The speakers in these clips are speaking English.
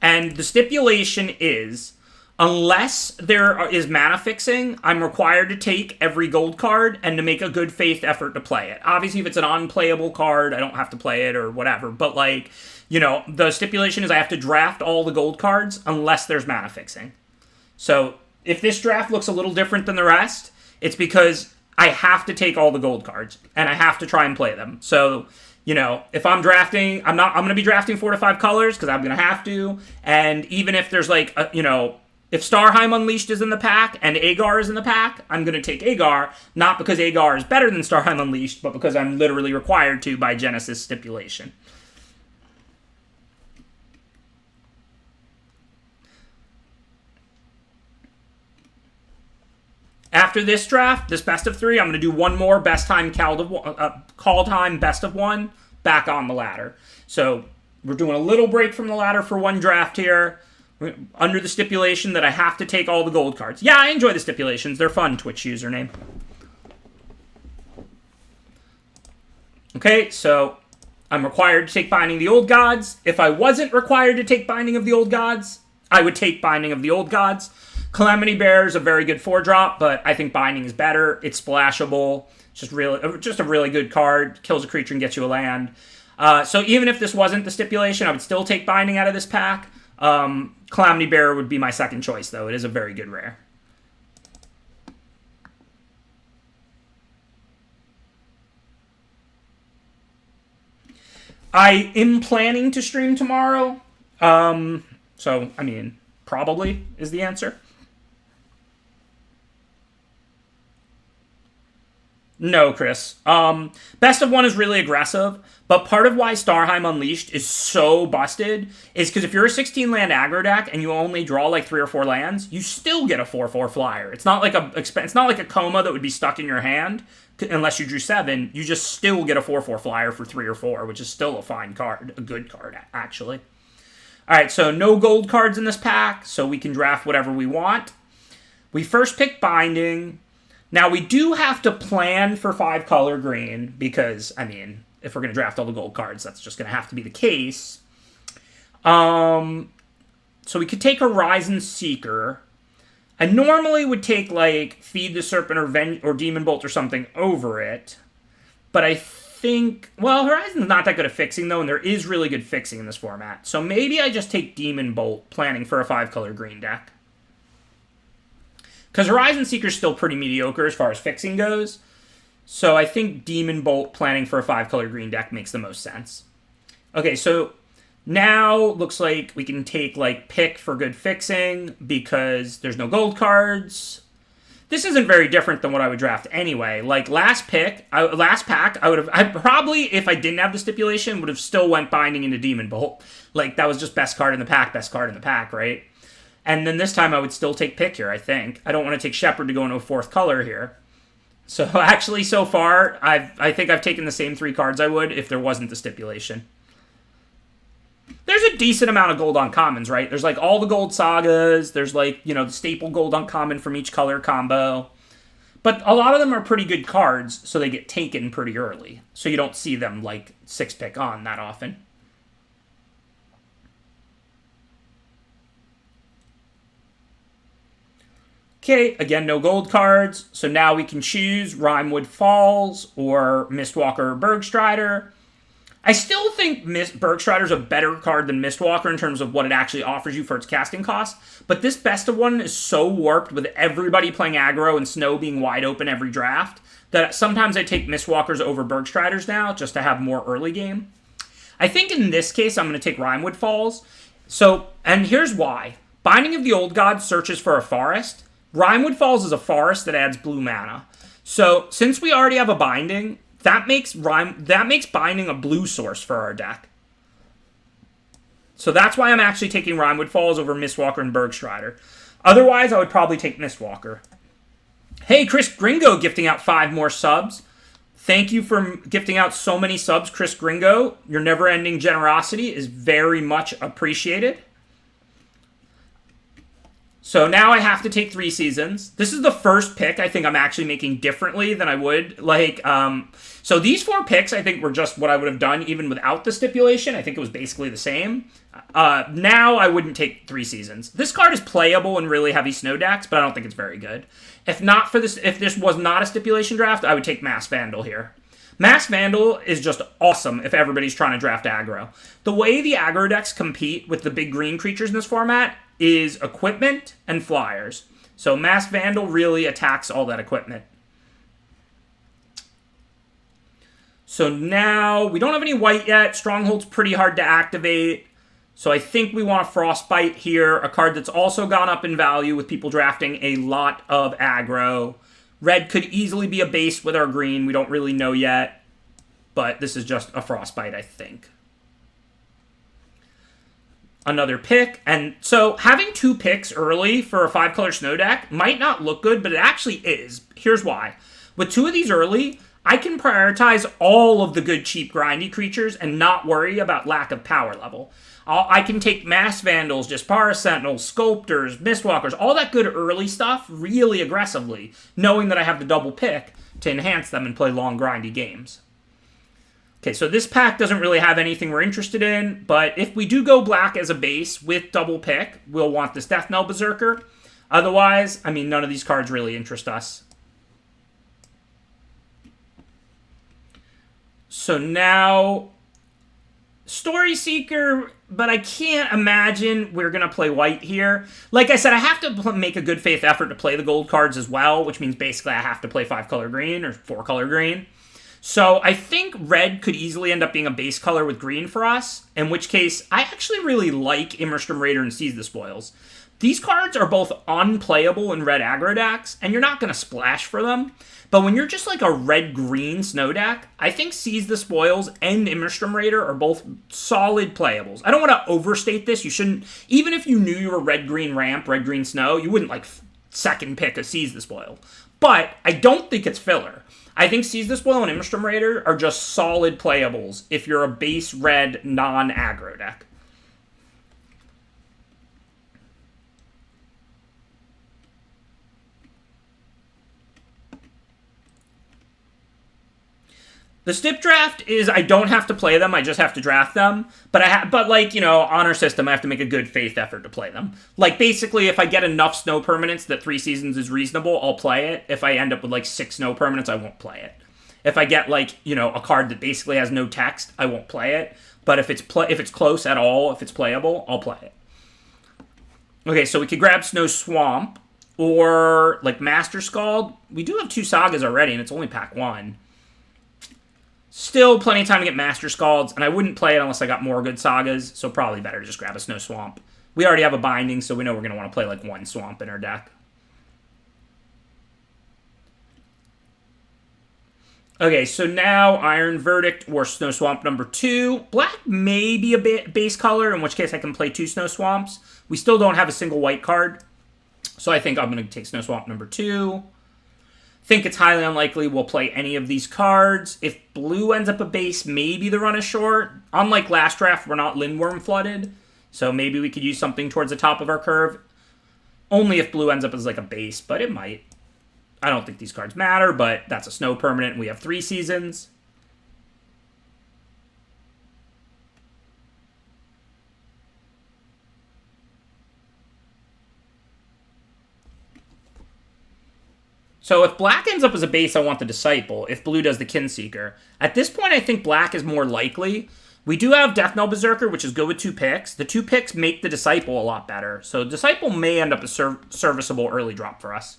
And the stipulation is, unless there is mana fixing, I'm required to take every gold card and to make a good faith effort to play it. Obviously, if it's an unplayable card, I don't have to play it or whatever. But, like, you know, the stipulation is I have to draft all the gold cards unless there's mana fixing. So, if this draft looks a little different than the rest, it's because I have to take all the gold cards and I have to try and play them. So, you know, if I'm drafting, I'm going to be drafting 4 to 5 colors because I'm going to have to. And even if there's like, if Starheim Unleashed is in the pack and Agar is in the pack, I'm going to take Agar, not because Agar is better than Starheim Unleashed, but because I'm literally required to by Genesis stipulation. After this draft, this best of 3, I'm going to do one more Kaldheim best of 1 back on the ladder. So we're doing a little break from the ladder for one draft here, under the stipulation that I have to take all the gold cards. Yeah, I enjoy the stipulations. They're fun, Twitch username. Okay, so I'm required to take Binding of the Old Gods. If I wasn't required to take Binding of the Old Gods, I would take Binding of the Old Gods. Calamity Bear is a very good 4-drop, but I think Binding is better. It's splashable. It's just a really good card. Kills a creature and gets you a land. So even if this wasn't the stipulation, I would still take Binding out of this pack. Calamity Bear would be my second choice, though. It is a very good rare. I am planning to stream tomorrow. So, I mean, probably is the answer. No, Chris. Best of 1 is really aggressive, but part of why Starheim Unleashed is so busted is because if you're a 16-land aggro deck and you only draw like 3 or 4 lands, you still get a 4/4 flyer. It's not like a coma that would be stuck in your hand unless you drew 7. You just still get a 4/4 flyer for 3 or 4, which is still a fine card, a good card actually. All right, so no gold cards in this pack, so we can draft whatever we want. We first pick Binding. Now, we do have to plan for 5-color green because, I mean, if we're going to draft all the gold cards, that's just going to have to be the case. So we could take Horizon Seeker. I normally would take, like, Feed the Serpent or Demon Bolt or something over it. But I think, well, Horizon's not that good at fixing, though, and there is really good fixing in this format. So maybe I just take Demon Bolt, planning for a 5-color green deck. Because Horizon Seeker's still pretty mediocre as far as fixing goes. So I think Demon Bolt planning for a 5-color green deck makes the most sense. Okay, so now looks like we can take like Pick for good fixing because there's no gold cards. This isn't very different than what I would draft anyway. Like last pack, I probably, if I didn't have the stipulation, would have still went Binding into Demon Bolt. Like that was just best card in the pack, right? And then this time I would still take Pick here, I think. I don't want to take Shepherd to go into a 4th color here. So actually, so far, I think I've taken the same 3 cards I would if there wasn't the stipulation. There's a decent amount of gold uncommons, right? There's like all the gold sagas. There's like, you know, the staple gold uncommon from each color combo. But a lot of them are pretty good cards, so they get taken pretty early. So you don't see them like 6-pick on that often. Okay, again, no gold cards. So now we can choose Rimewood Falls or Mistwalker or Bergstrider. I still think Bergstrider's a better card than Mistwalker in terms of what it actually offers you for its casting cost. But this best of 1 is so warped with everybody playing aggro and Snow being wide open every draft that sometimes I take Mistwalkers over Bergstriders now just to have more early game. I think in this case I'm going to take Rimewood Falls. So, and here's why. Binding of the Old Gods searches for a forest. Rimewood Falls is a forest that adds blue mana. So, since we already have a Binding, that makes Binding a blue source for our deck. So that's why I'm actually taking Rimewood Falls over Mistwalker and Bergstrider. Otherwise, I would probably take Mistwalker. Hey, Chris Gringo gifting out 5 more subs. Thank you for gifting out so many subs, Chris Gringo. Your never-ending generosity is very much appreciated. So now I have to take 3 seasons. This is the first pick I think I'm actually making differently than I would. So these 4 picks I think were just what I would have done even without the stipulation. I think it was basically the same. Now I wouldn't take 3 Seasons. This card is playable in really heavy snow decks, but I don't think it's very good. If this was not a stipulation draft, I would take Mass Vandal here. Mass Vandal is just awesome if everybody's trying to draft aggro. The way the aggro decks compete with the big green creatures in this format is equipment and flyers. So Mass Vandal really attacks all that equipment. So now we don't have any white yet. Stronghold's pretty hard to activate. So I think we want a Frostbite here, a card that's also gone up in value with people drafting a lot of aggro. Red could easily be a base with our green. We don't really know yet. But this is just a Frostbite, I think. Another pick. And so having 2 picks early for a 5-color snow deck might not look good, but it actually is. Here's why. With 2 of these early, I can prioritize all of the good, cheap, grindy creatures and not worry about lack of power level. I can take Mass Vandals, Jaspara Sentinels, Sculptors, Mistwalkers, all that good early stuff really aggressively, knowing that I have the double pick to enhance them and play long, grindy games. Okay, so this pack doesn't really have anything we're interested in, but if we do go black as a base with double pick, we'll want this Death Knell Berserker. Otherwise, I mean, none of these cards really interest us. So now, Story Seeker, but I can't imagine we're going to play white here. Like I said, I have to make a good faith effort to play the gold cards as well, which means basically I have to play 5-color green or 4-color green. So I think red could easily end up being a base color with green for us, in which case I actually really like Immerstrom Raider and Seize the Spoils. These cards are both unplayable in red aggro decks, and you're not going to splash for them. But when you're just like a red-green snow deck, I think Seize the Spoils and Immerstrom Raider are both solid playables. I don't want to overstate this. You shouldn't, even if you knew you were red-green ramp, red-green snow, you wouldn't like second pick a Seize the Spoil. But I don't think it's filler. I think Seize the Spoil and Immerstrom Raider are just solid playables if you're a base red non-aggro deck. The Stip draft is I don't have to play them, I just have to draft them. But like, you know, Honor System, I have to make a good faith effort to play them. Like, basically, if I get enough snow permanents that 3 Seasons is reasonable, I'll play it. If I end up with like 6 snow permanents, I won't play it. If I get like, you know, a card that basically has no text, I won't play it. But if it's close at all, if it's playable, I'll play it. Okay, so we could grab Snow Swamp or like Master Scald. We do have 2 Sagas already, and it's only pack 1. Still plenty of time to get Master Scalds, and I wouldn't play it unless I got more good Sagas, so probably better to just grab a Snow Swamp. We already have a Binding, so we know we're going to want to play like 1 Swamp in our deck. Okay, so now Iron Verdict or Snow Swamp number 2. Black may be a base color, in which case I can play 2 Snow Swamps. We still don't have a single white card, so I think I'm going to take Snow Swamp number 2. Think it's highly unlikely we'll play any of these cards. If blue ends up a base, maybe the run is short. Unlike last draft, we're not Lindworm flooded, so maybe we could use something towards the top of our curve. Only if blue ends up as like a base, but it might. I don't think these cards matter, but that's a snow permanent, and we have 3 Seasons. So if black ends up as a base, I want the Disciple. If blue does the Kinseeker. At this point, I think black is more likely. We do have Death Knell Berserker, which is good with 2 picks. The 2 picks make the Disciple a lot better. So Disciple may end up a serviceable early drop for us.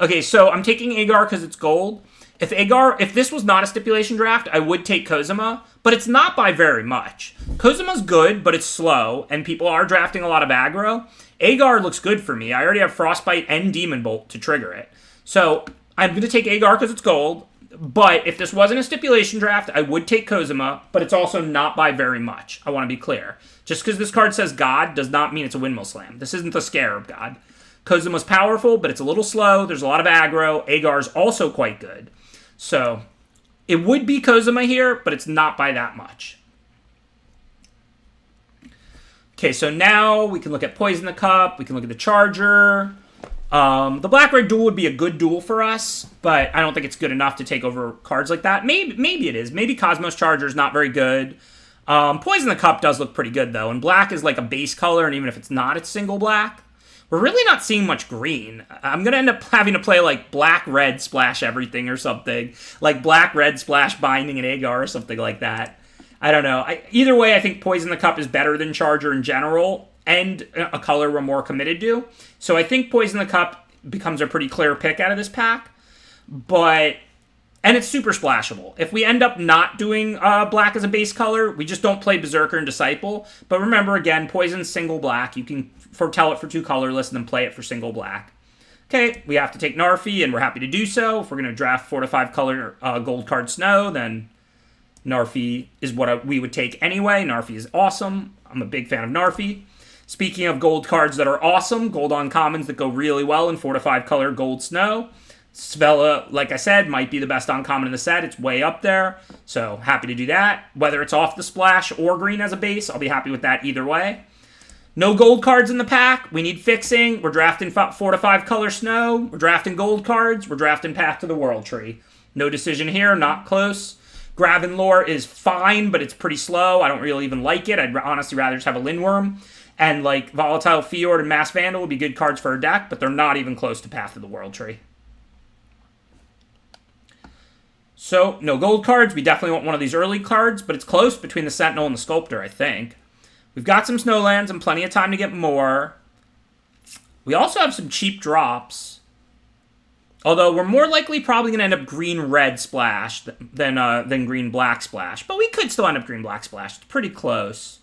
Okay, so I'm taking Agar because it's gold. If this was not a stipulation draft, I would take Kozima, but it's not by very much. Kozima's good, but it's slow, and people are drafting a lot of aggro. Agar looks good for me. I already have Frostbite and Demon Bolt to trigger it. So I'm going to take Agar because it's gold, but if this wasn't a stipulation draft, I would take Kozima, but it's also not by very much. I want to be clear. Just because this card says God does not mean it's a Windmill Slam. This isn't the Scarab God. Kozima's powerful, but it's a little slow. There's a lot of aggro. Agar's also quite good. So it would be Kozima here, but it's not by that much. Okay, so now we can look at Poison the Cup. We can look at the Charger. The Black-Red duel would be a good duel for us, but I don't think it's good enough to take over cards like that. Maybe it is. Maybe Cosmos Charger is not very good. Poison the Cup does look pretty good, though, and black is like a base color, and even if it's not, it's single black. We're really not seeing much green. I'm going to end up having to play like black-red splash everything or something. Like black-red splash binding an Agar or something like that. I don't know. Either way, I think Poison the Cup is better than Charger in general, and a color we're more committed to. So I think Poison the Cup becomes a pretty clear pick out of this pack. And it's super splashable. If we end up not doing black as a base color, we just don't play Berserker and Disciple. But remember, again, Poison's single black. You can foretell it for 2 colorless and then play it for single black. Okay, we have to take Narfi, and we're happy to do so. If we're going to draft 4 to 5 color gold card Snow, then Narfi is what we would take anyway. Narfi is awesome. I'm a big fan of Narfi. Speaking of gold cards that are awesome, gold uncommons that go really well in 4 to 5 color gold Snow. Svella, like I said, might be the best uncommon in the set. It's way up there, so happy to do that. Whether it's off the splash or green as a base, I'll be happy with that either way. No gold cards in the pack. We need fixing. We're drafting 4 to 5 color Snow. We're drafting gold cards. We're drafting Path to the World Tree. No decision here, not close. Graven Lore is fine, but it's pretty slow. I don't really even like it. I'd honestly rather just have a Lindworm. And like Volatile Fjord and Mass Vandal would be good cards for a deck, but they're not even close to Path to the World Tree. So, no gold cards. We definitely want one of these early cards, but it's close between the Sentinel and the Sculptor, I think. We've got some Snowlands and plenty of time to get more. We also have some cheap drops. Although, we're more likely probably going to end up green-red splash than green-black splash. But we could still end up green-black splash. It's pretty close.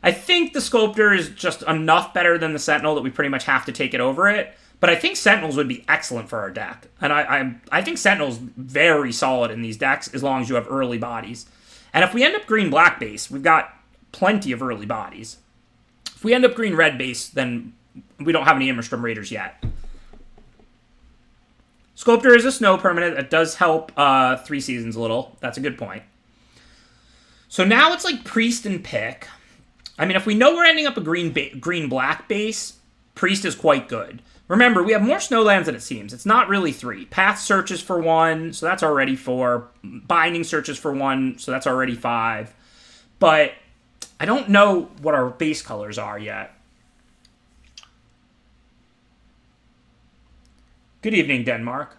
I think the Sculptor is just enough better than the Sentinel that we pretty much have to take it over it. But I think Sentinels would be excellent for our deck. And I think Sentinels very solid in these decks as long as you have early bodies. And if we end up green-black base, we've got plenty of early bodies. If we end up green-red base, then we don't have any Immerstrom Raiders yet. Sculptor is a Snow permanent. That does help 3 Seasons a little. That's a good point. So now it's like Priest and Pick. I mean, if we know we're ending up a green-black base, Priest is quite good. Remember, we have more Snowlands than it seems. It's not really 3. Path searches for 1, so that's already 4. Binding searches for 1, so that's already 5. But I don't know what our base colors are yet. Good evening, Denmark.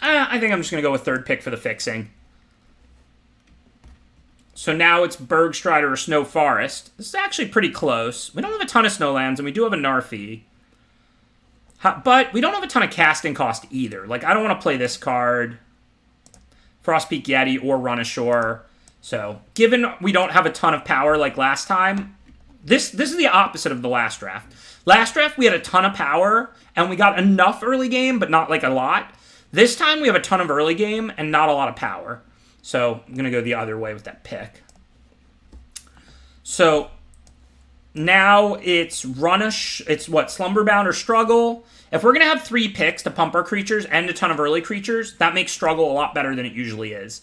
I think I'm just going to go with 3rd pick for the fixing. So now it's Bergstrider or Snow Forest. This is actually pretty close. We don't have a ton of Snowlands, and we do have a Narfi. But we don't have a ton of casting cost either. Like, I don't want to play this card, Frostpeak Yeti, or Run Ashore. So, given we don't have a ton of power like last time, this is the opposite of the last draft. Last draft, we had a ton of power, and we got enough early game, but not like a lot. This time, we have a ton of early game and not a lot of power. So, I'm going to go the other way with that pick. So, now it's Slumberbound or Struggle. If we're going to have 3 picks to pump our creatures and a ton of early creatures, that makes Struggle a lot better than it usually is.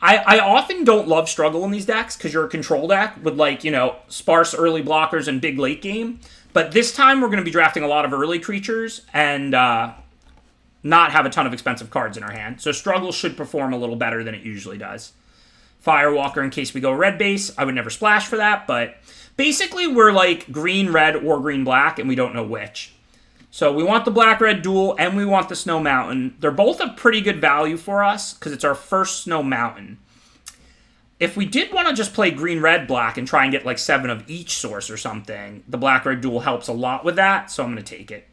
I often don't love Struggle in these decks because you're a control deck with, like, you know, sparse early blockers and big late game. But this time we're going to be drafting a lot of early creatures and not have a ton of expensive cards in our hand. So Struggle should perform a little better than it usually does. Firewalker in case we go red base. I would never splash for that, but basically we're like green, red, or green, black, and we don't know which. So we want the black-red duel, and we want the Snow Mountain. They're both a pretty good value for us, because it's our first Snow Mountain. If we did want to just play green, red, black, and try and get like 7 of each source or something, the black-red duel helps a lot with that, so I'm going to take it.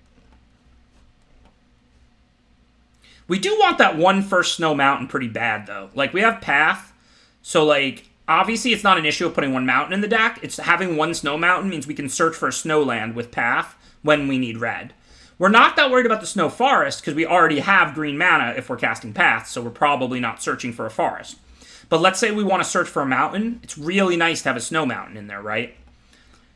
We do want that one first Snow Mountain pretty bad, though. Like, we have Path, so like, obviously it's not an issue of putting 1 mountain in the deck. It's having 1 Snow Mountain means we can search for a Snowland with Path when we need red. We're not that worried about the Snow Forest, because we already have green mana if we're casting Path, so we're probably not searching for a forest. But let's say we want to search for a mountain. It's really nice to have a Snow Mountain in there, right?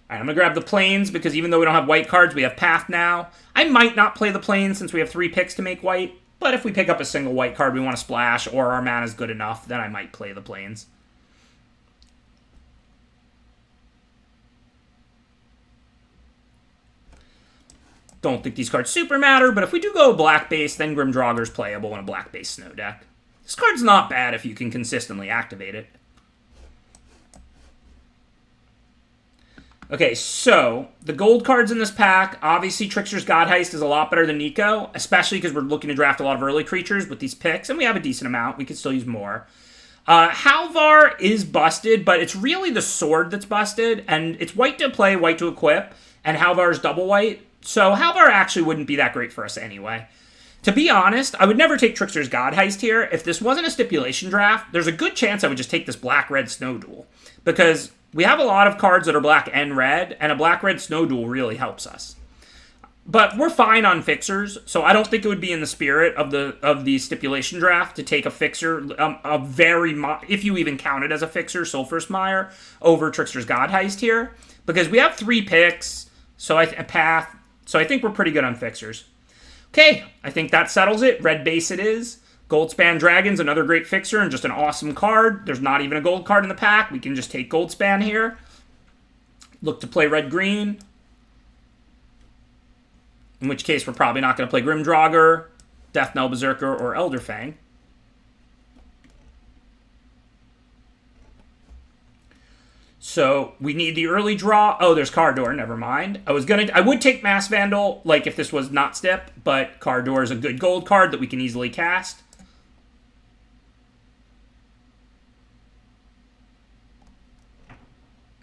All right, I'm going to grab the Plains, because even though we don't have white cards, we have Path now. I might not play the Plains since we have 3 picks to make white, but if we pick up a single white card we want to splash, or our mana is good enough, then I might play the Plains. Don't think these cards super matter, but if we do go black base, then Grimdraugger's playable in a black base Snow deck. This card's not bad if you can consistently activate it. Okay, so the gold cards in this pack, obviously Trickster's Godheist is a lot better than Nico, especially because we're looking to draft a lot of early creatures with these picks, and we have a decent amount. We could still use more. Halvar is busted, but it's really the sword that's busted, and it's white to play, white to equip, and Halvar is double white, so Halvar actually wouldn't be that great for us anyway. To be honest, I would never take Trickster's Godheist here. If this wasn't a stipulation draft, there's a good chance I would just take this black-red Snow Duel, because we have a lot of cards that are black and red, and a black-red Snow Duel really helps us. But we're fine on fixers, so I don't think it would be in the spirit of the stipulation draft to take a fixer, if you even count it as a fixer, Sulfur's Mire, over Trickster's Godheist here, because we have 3 picks, so a path, so I think we're pretty good on fixers. Okay, I think that settles it. Red base it is. Goldspan Dragon's another great fixer and just an awesome card. There's not even a gold card in the pack. We can just take Goldspan here. Look to play red-green. In which case, we're probably not going to play Grimdrauger, Death Knell Berserker, or Elderfang. So we need the early draw. Oh, there's Cardor. Never mind. I would take Mass Vandal, like if this was not Stip, but Cardor is a good gold card that we can easily cast.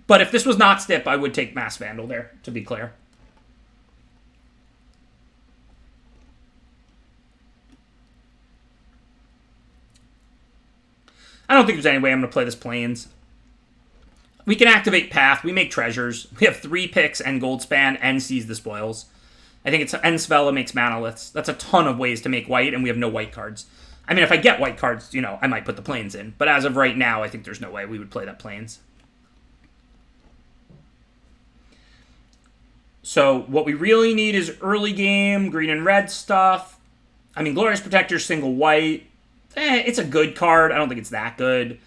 But if this was not Stip, I would take Mass Vandal there, to be clear. I don't think there's any way I'm going to play this Plains. We can activate Path. We make treasures. We have 3 picks and Goldspan and Seize the Spoils. I think and Svella makes Manoliths. That's a ton of ways to make white, and we have no white cards. I mean, if I get white cards, I might put the Plains in. But as of right now, I think there's no way we would play that Plains. So what we really need is early game, green and red stuff. I mean, Glorious Protector, single white. It's a good card. I don't think it's that good.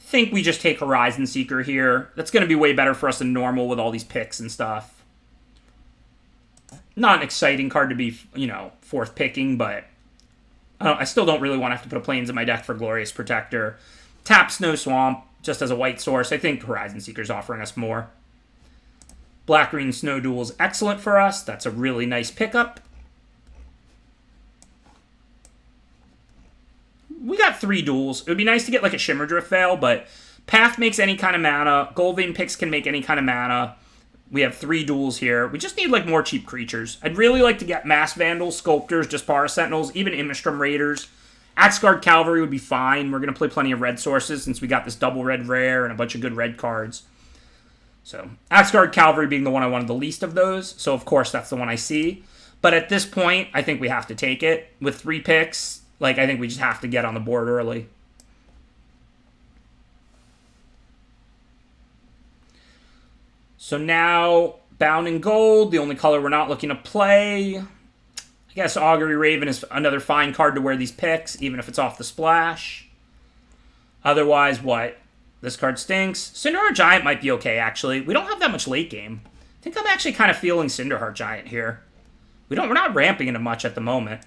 I think we just take Horizon Seeker here. That's going to be way better for us than normal with all these picks and stuff. Not an exciting card to be, fourth picking, but I still don't really want to have to put a Plains in my deck for Glorious Protector. Tap Snow Swamp just as a white source. I think Horizon Seeker's offering us more. Black-green Snow Duel is excellent for us. That's a really nice pickup. We got 3 duels. It would be nice to get like a Shimmerdrift Veil, but Path makes any kind of mana. Goldvein picks can make any kind of mana. We have 3 duels here. We just need like more cheap creatures. I'd really like to get Mass Vandals, Sculptors, Jaspara Sentinels, even Imistrum Raiders. Axguard Cavalry would be fine. We're going to play plenty of red sources since we got this double red rare and a bunch of good red cards. So, Axguard Cavalry being the one I wanted the least of those. So, of course, that's the one I see. But at this point, I think we have to take it. With 3 picks, I think we just have to get on the board early. So now, Bound in Gold, the only color we're not looking to play. I guess Augury Raven is another fine card to wear these picks, even if it's off the splash. Otherwise, what? This card stinks. Cinderheart Giant might be okay, actually. We don't have that much late game. I think I'm actually kind of feeling Cinderheart Giant here. We're not ramping into much at the moment.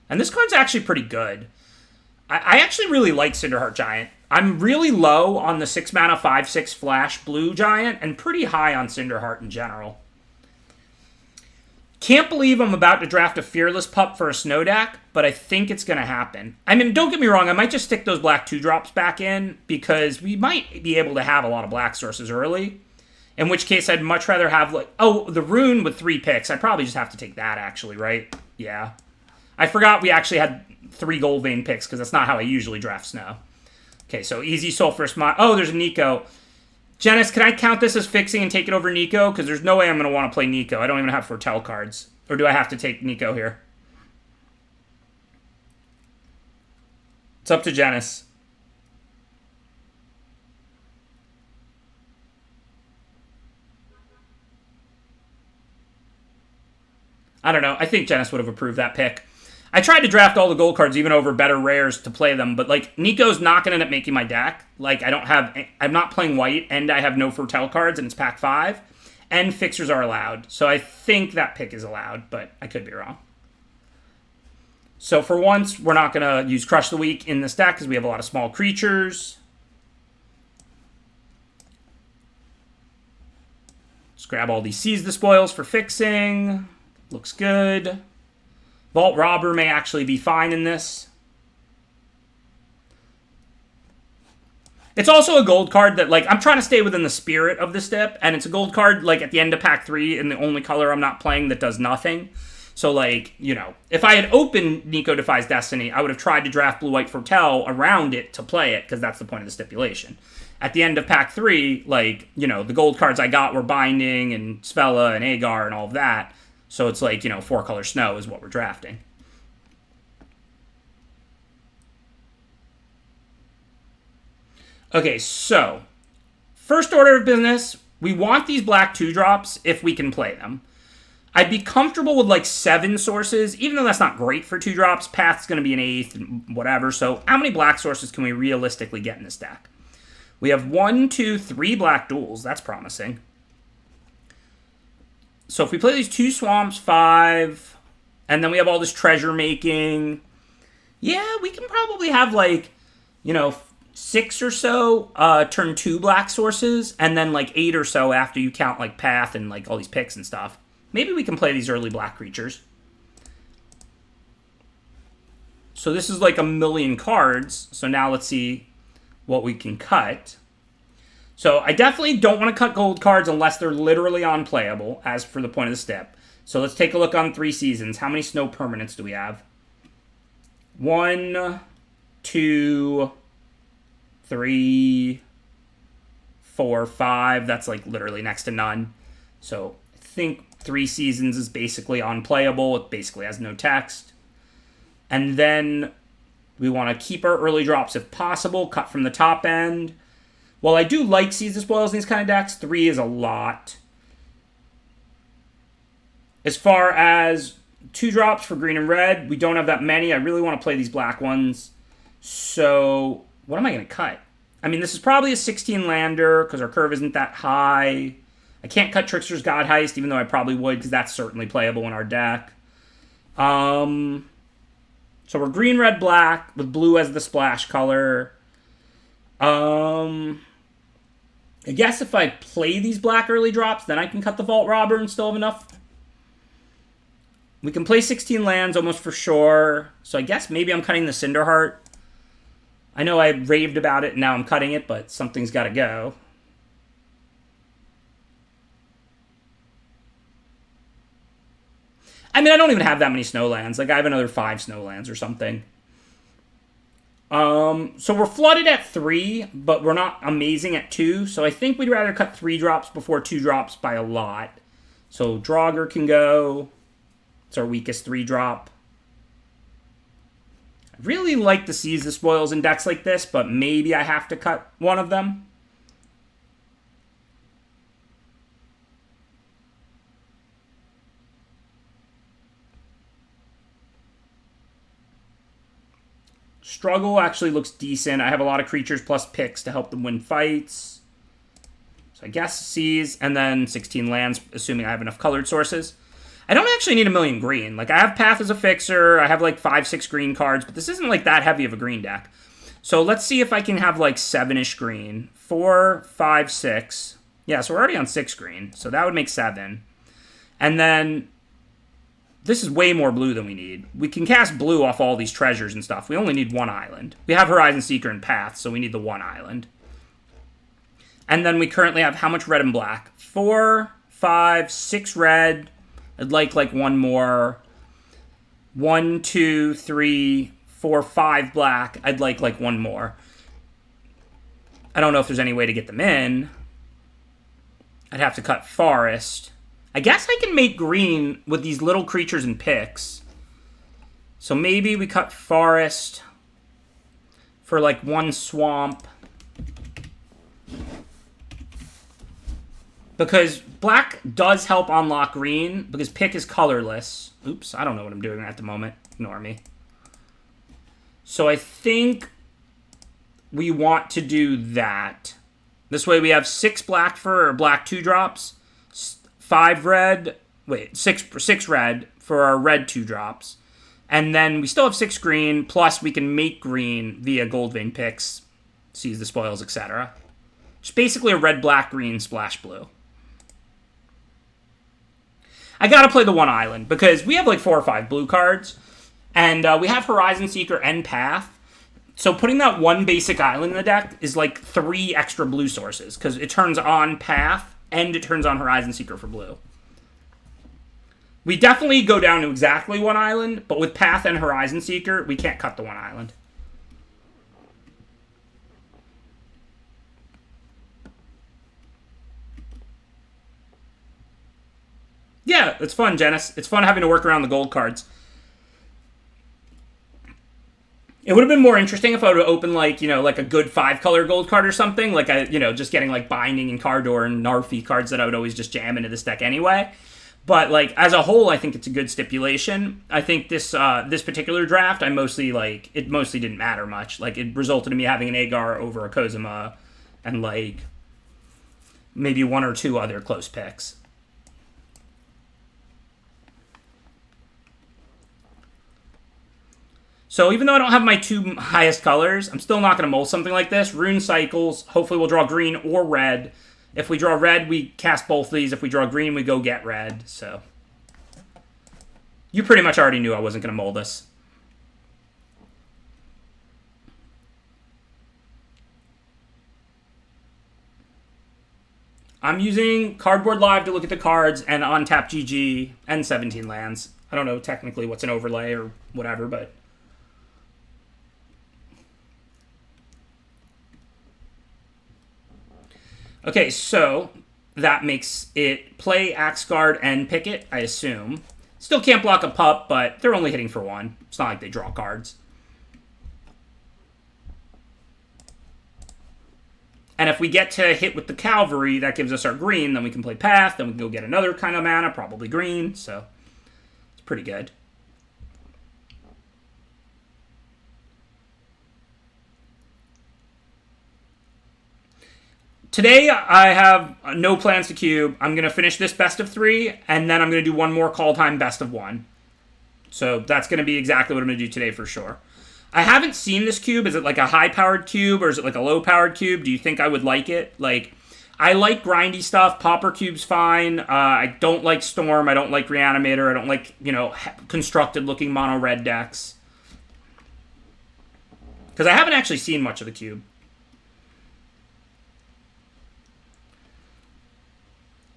And this card's actually pretty good. I actually really like Cinderheart Giant. I'm really low on the 6 mana 5/6 flash blue giant and pretty high on Cinderheart in general. Can't believe I'm about to draft a Fearless Pup for a snow deck, but I think it's going to happen. I mean, don't get me wrong, I might just stick those black 2-drops back in because we might be able to have a lot of black sources early. In which case, I'd much rather have, the Rune with 3 picks. I'd probably just have to take that, actually, right? Yeah. I forgot we actually had 3 Goldvein picks because that's not how I usually draft snow. Okay, so easy Sulfurous Mire. Oh, there's a Nico. Janice, can I count this as fixing and take it over Nico? Because there's no way I'm going to want to play Nico. I don't even have Foretell cards. Or do I have to take Nico here? It's up to Janice. I don't know. I think Janice would have approved that pick. I tried to draft all the gold cards, even over better rares, to play them, but, Nico's not going to end up making my deck. I'm not playing white, and I have no Foretell cards, and it's pack 5, and fixers are allowed. So I think that pick is allowed, but I could be wrong. So for once, we're not going to use Crush the Weak in this deck, because we have a lot of small creatures. Let's grab all these Seize the Spoils for fixing. Looks good. Vault Robber may actually be fine in this. It's also a gold card that, like, I'm trying to stay within the spirit of the step, and it's a gold card, like, at the end of pack 3, and the only color I'm not playing that does nothing. So, like, you know, if I had opened Nico Defies Destiny, I would have tried to draft Blue-White Foretell around it to play it, because that's the point of the stipulation. At the end of pack 3, like, you know, the gold cards I got were Binding and Svella and Agar and all of that. So it's like, you know, 4-color snow is what we're drafting. Okay, so first order of business, we want these black 2-drops if we can play them. I'd be comfortable with like 7 sources, even though that's not great for 2-drops. Path's going to be an 8th and whatever. So how many black sources can we realistically get in this deck? We have 1, 2, 3 black duels. That's promising. So if we play these 2 swamps, 5, and then we have all this treasure making, yeah, we can probably have like, you know, 6 or so turn 2 black sources, and then like 8 or so after you count like Path and like all these picks and stuff. Maybe we can play these early black creatures. So this is like a million cards. So now let's see what we can cut. So I definitely don't want to cut gold cards unless they're literally unplayable, as for the point of the step. So let's take a look on 3 seasons. How many snow permanents do we have? 1, 2, 3, 4, 5. That's like literally next to none. So I think 3 seasons is basically unplayable. It basically has no text. And then we want to keep our early drops if possible, cut from the top end. While I do like Seize the Spoils in these kind of decks, 3 is a lot. As far as 2 drops for green and red, we don't have that many. I really want to play these black ones. So what am I going to cut? I mean, this is probably a 16 lander because our curve isn't that high. I can't cut Trickster's God Heist, even though I probably would, because that's certainly playable in our deck. So we're green, red, black, with blue as the splash color. I guess if I play these black early drops, then I can cut the Vault Robber and still have enough. We can play 16 lands almost for sure. So I guess maybe I'm cutting the Cinderheart. I know I raved about it and now I'm cutting it, but something's got to go. I mean, I don't even have that many snowlands. Like, I have another 5 snowlands or something. So we're flooded at 3, but we're not amazing at 2. So I think we'd rather cut 3 drops before 2 drops by a lot. So Draugr can go. It's our weakest 3 drop. I really like to Seize the Spoils in decks like this, but maybe I have to cut one of them. Struggle actually looks decent. I have a lot of creatures plus picks to help them win fights. So I guess Seize, and then 16 lands, assuming I have enough colored sources. I don't actually need a million green. Like, I have Path as a fixer. I have like 5, 6 green cards, but this isn't like that heavy of a green deck. So let's see if I can have like 7-ish green. 4, 5, 6. Yeah, so we're already on 6 green. So that would make 7. And then this is way more blue than we need. We can cast blue off all these treasures and stuff. We only need 1 island. We have Horizon Seeker and Path, so we need the 1 island. And then we currently have how much red and black? 4, 5, 6 red. I'd like 1 more. 1, 2, 3, 4, 5 black. I'd like 1 more. I don't know if there's any way to get them in. I'd have to cut Forest. I guess I can make green with these little creatures and picks. So maybe we cut Forest for like 1 swamp. Because black does help unlock green, because pick is colorless. Oops, I don't know what I'm doing at the moment. Ignore me. So I think we want to do that. This way we have 6 black for black 2 drops. 5 red, 6 red for our red 2 drops. And then we still have 6 green, plus we can make green via Gold Vein picks, Seize the Spoils, etc. It's basically a red, black, green, splash blue. I gotta play the one island because we have like 4 or 5 blue cards, and we have Horizon Seeker and Path. So putting that one basic island in the deck is like 3 extra blue sources because it turns on Path and it turns on Horizon Seeker for blue. We definitely go down to exactly one island, but with Path and Horizon Seeker, we can't cut the one island. Yeah, it's fun, Janice. It's fun having to work around the gold cards. It would have been more interesting if I would have opened, like, like a good 5-color gold card or something. Like, just getting, like, Binding and Cardor and Narfi cards that I would always just jam into this deck anyway. But, like, as a whole, I think it's a good stipulation. I think this particular draft, it mostly didn't matter much. Like, it resulted in me having an Agar over a Kozuma and, like, maybe 1 or 2 other close picks. So even though I don't have my 2 highest colors, I'm still not going to mull something like this. Rune cycles. Hopefully we'll draw green or red. If we draw red, we cast both of these. If we draw green, we go get red. So you pretty much already knew I wasn't going to mull this. I'm using Cardboard Live to look at the cards and untap GG and 17 lands. I don't know technically what's an overlay or whatever, but... Okay, so that makes it play Axe Guard and pick it, I assume. Still can't block a pup, but they're only hitting for 1. It's not like they draw cards. And if we get to hit with the Cavalry, that gives us our green, then we can play Path, then we can go get another kind of mana, probably green, so it's pretty good. Today, I have no plans to cube. I'm going to finish this best of 3, and then I'm going to do one more Kaldheim best of 1. So that's going to be exactly what I'm going to do today for sure. I haven't seen this cube. Is it like a high-powered cube, or is it like a low-powered cube? Do you think I would like it? Like, I like grindy stuff. Pauper Cube's fine. I don't like Storm. I don't like Reanimator. I don't like, constructed-looking mono-red decks. Because I haven't actually seen much of the cube.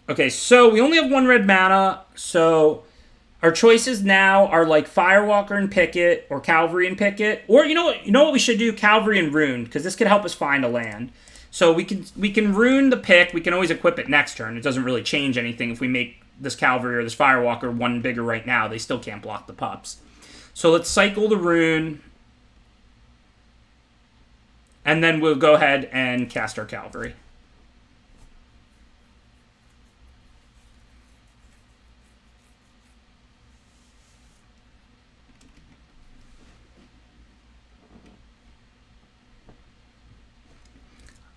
Okay, so we only have 1 red mana, so our choices now are like Firewalker and Picket, or Cavalry and Picket, or you know what we should do? Cavalry and Rune, because this could help us find a land. So we can Rune the pick. We can always equip it next turn. It doesn't really change anything if we make this Cavalry or this Firewalker 1 bigger right now. They still can't block the pups. So let's cycle the Rune, and then we'll go ahead and cast our Cavalry.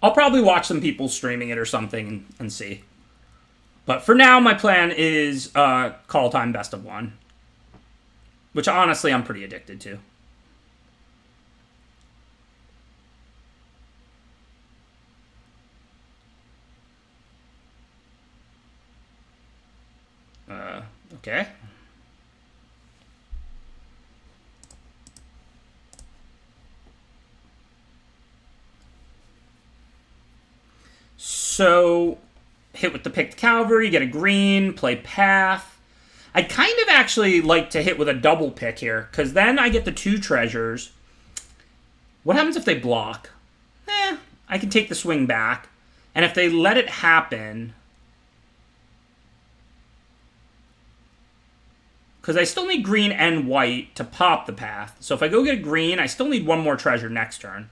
I'll probably watch some people streaming it or something and see. But for now, my plan is Kaldheim best of 1. Which, honestly, I'm pretty addicted to. Okay. So, hit with the picked Cavalry, get a green, play Path. I'd kind of actually like to hit with a double pick here, because then I get the 2 treasures. What happens if they block? I can take the swing back. And if they let it happen... Because I still need green and white to pop the Path. So if I go get a green, I still need 1 more treasure next turn.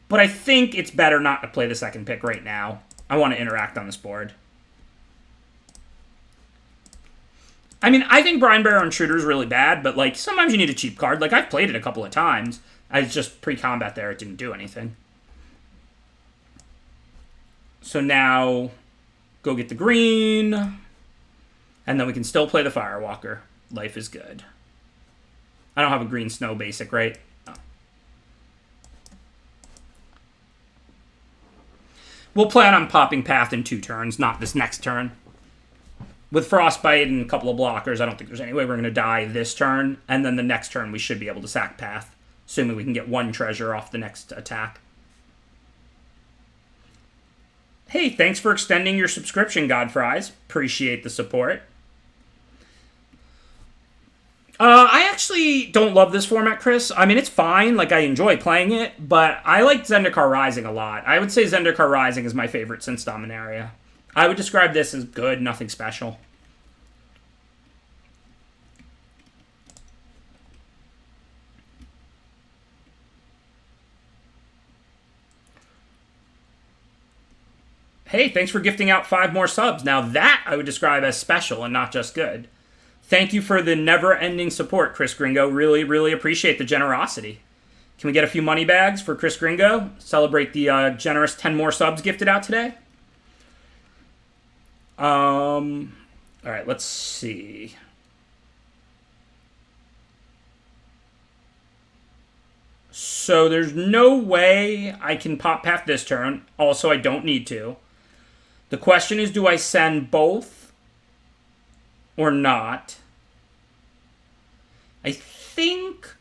But I think it's better not to play the second pick right now. I want to interact on this board. I mean, I think Brinebearer Intruder is really bad, but, like, sometimes you need a cheap card. Like, I've played it a couple of times. I was just pre-combat there. It didn't do anything. So now, go get the green. And then we can still play the Firewalker. Life is good. I don't have a green snow basic, right? We'll plan on popping Path in 2 turns, not this next turn. With Frostbite and a couple of blockers, I don't think there's any way we're going to die this turn. And then the next turn, we should be able to sack Path, assuming we can get one treasure off the next attack. Hey, thanks for extending your subscription, Godfries. Appreciate the support. I actually don't love this format, Chris. I mean, it's fine. Like, I enjoy playing it, but I like Zendikar Rising a lot. I would say Zendikar Rising is my favorite since Dominaria. I would describe this as good, nothing special. Hey, thanks for gifting out 5 more subs. Now that I would describe as special and not just good. Thank you for the never-ending support, Chris Gringo. Really, really appreciate the generosity. Can we get a few money bags for Chris Gringo? Celebrate the generous 10 more subs gifted out today. All right, let's see. So there's no way I can pop Path this turn. Also, I don't need to. The question is, do I send both or not? I think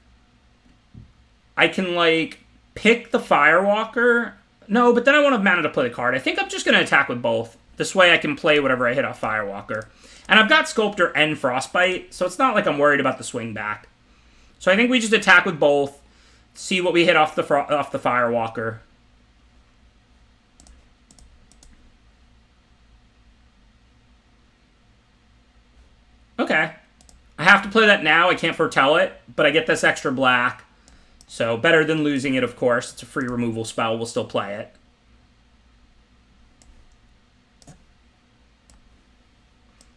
I can, like, pick the Firewalker. No, but then I won't have mana to play the card. I think I'm just going to attack with both. This way I can play whatever I hit off Firewalker. And I've got Sculptor and Frostbite, so it's not like I'm worried about the swing back. So I think we just attack with both, see what we hit off the Firewalker. Okay. I have to play that now. I can't foretell it, but I get this extra black. So better than losing it, of course. It's a free removal spell. We'll still play it.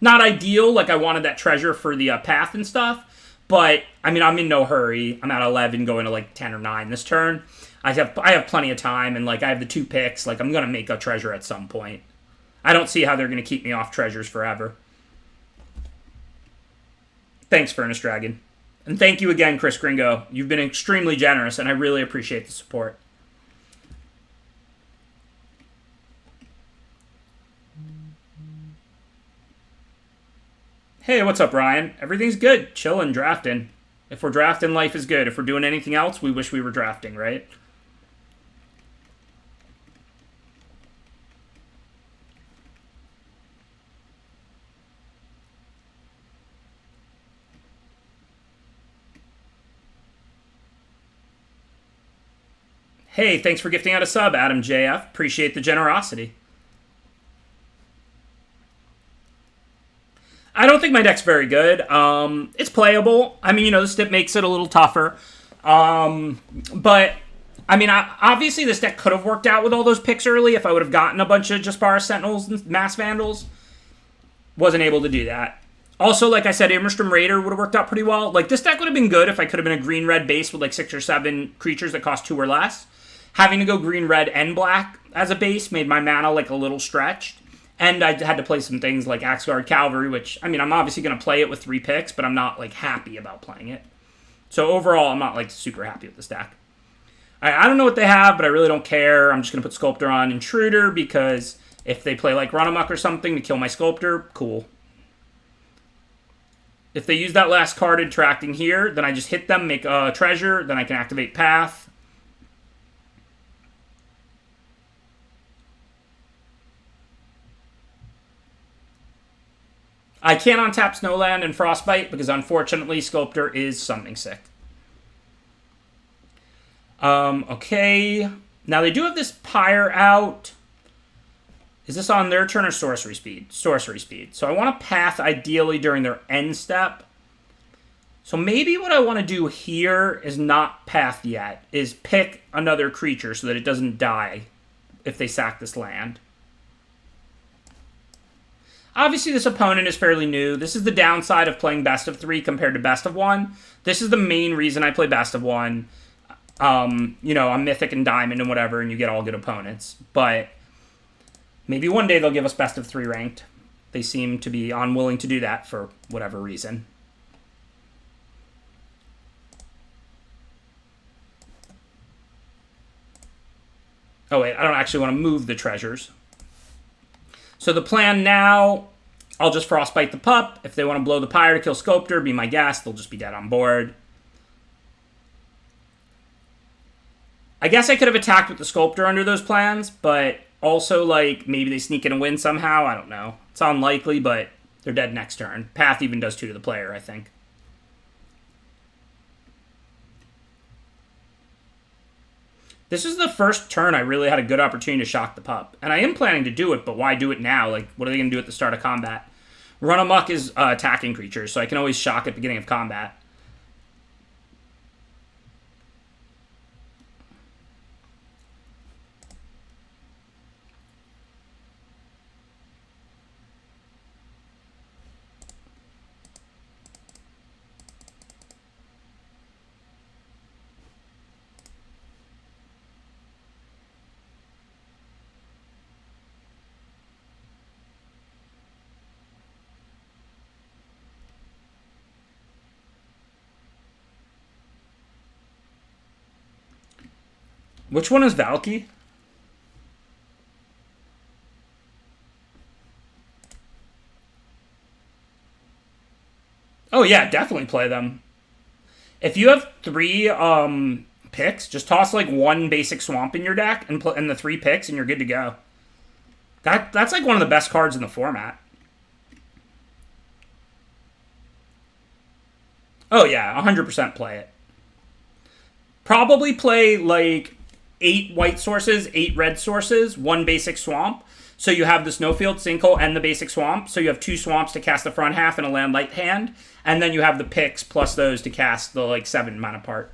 Not ideal, like I wanted that treasure for the path and stuff, but I mean, I'm in no hurry. I'm at 11 going to like 10 or 9 this turn. I have plenty of time, and like I have the 2 picks. Like I'm going to make a treasure at some point. I don't see how they're going to keep me off treasures forever. Thanks, Furnace Dragon. And thank you again, Chris Gringo. You've been extremely generous, and I really appreciate the support. Hey, what's up, Ryan? Everything's good. Chillin', drafting. If we're drafting, life is good. If we're doing anything else, we wish we were drafting, right? Hey, thanks for gifting out a sub, Adam JF. Appreciate the generosity. I don't think my deck's very good. It's playable. I mean, you know, the stip makes it a little tougher. But, I mean, obviously this deck could have worked out with all those picks early if I would have gotten a bunch of Jaspara Sentinels and Mass Vandals. Wasn't able to do that. Also, like I said, Immerstrom Raider would have worked out pretty well. Like, this deck would have been good if I could have been a green-red base with like 6 or 7 creatures that cost 2 or less. Having to go green, red, and black as a base made my mana like a little stretched. And I had to play some things like Axeguard Cavalry, which, I mean, I'm obviously going to play it with 3 picks, but I'm not, like, happy about playing it. So overall, I'm not, like, super happy with this deck. I don't know what they have, but I really don't care. I'm just going to put Sculptor on Intruder because if they play, like, Run Amok or something to kill my Sculptor, cool. If they use that last card interacting here, then I just hit them, make a treasure, then I can activate Path. I can't untap Snowland and Frostbite because, unfortunately, Sculptor is Summoning Sick. Okay. Now, they do have this Pyre out. Is this on their turn or Sorcery Speed? Sorcery Speed. So I want to Path, ideally, during their end step. So maybe what I want to do here is not Path yet, is pick another creature so that it doesn't die if they sack this land. Obviously, this opponent is fairly new. This is the downside of playing best of 3 compared to best of 1. This is the main reason I play best of 1. You know, I'm Mythic and Diamond and whatever, and you get all good opponents. But maybe one day they'll give us best of 3 ranked. They seem to be unwilling to do that for whatever reason. Oh, wait, I don't actually want to move the treasures. So the plan now, I'll just Frostbite the Pup. If they want to blow the Pyre to kill Sculptor, be my guest. They'll just be dead on board. I guess I could have attacked with the Sculptor under those plans, but also, like, maybe they sneak in a win somehow. I don't know. It's unlikely, but they're dead next turn. Path even does 2 to the player, I think. This is the first turn I really had a good opportunity to shock the pup. And I am planning to do it, but why do it now? Like, what are they going to do at the start of combat? Run Amok is attacking creatures, so I can always shock at the beginning of combat. Which one is Valky? Oh yeah, definitely play them. If you have 3 picks, just toss like 1 basic swamp in your deck and the 3 picks, and you're good to go. That's like one of the best cards in the format. Oh yeah, 100% play it. Probably play like 8 white sources, 8 red sources, 1 basic swamp. So you have the Snowfield, Sinkhole, and the basic swamp. So you have 2 swamps to cast the front half and a land light hand. And then you have the picks plus those to cast the like 7 mana part.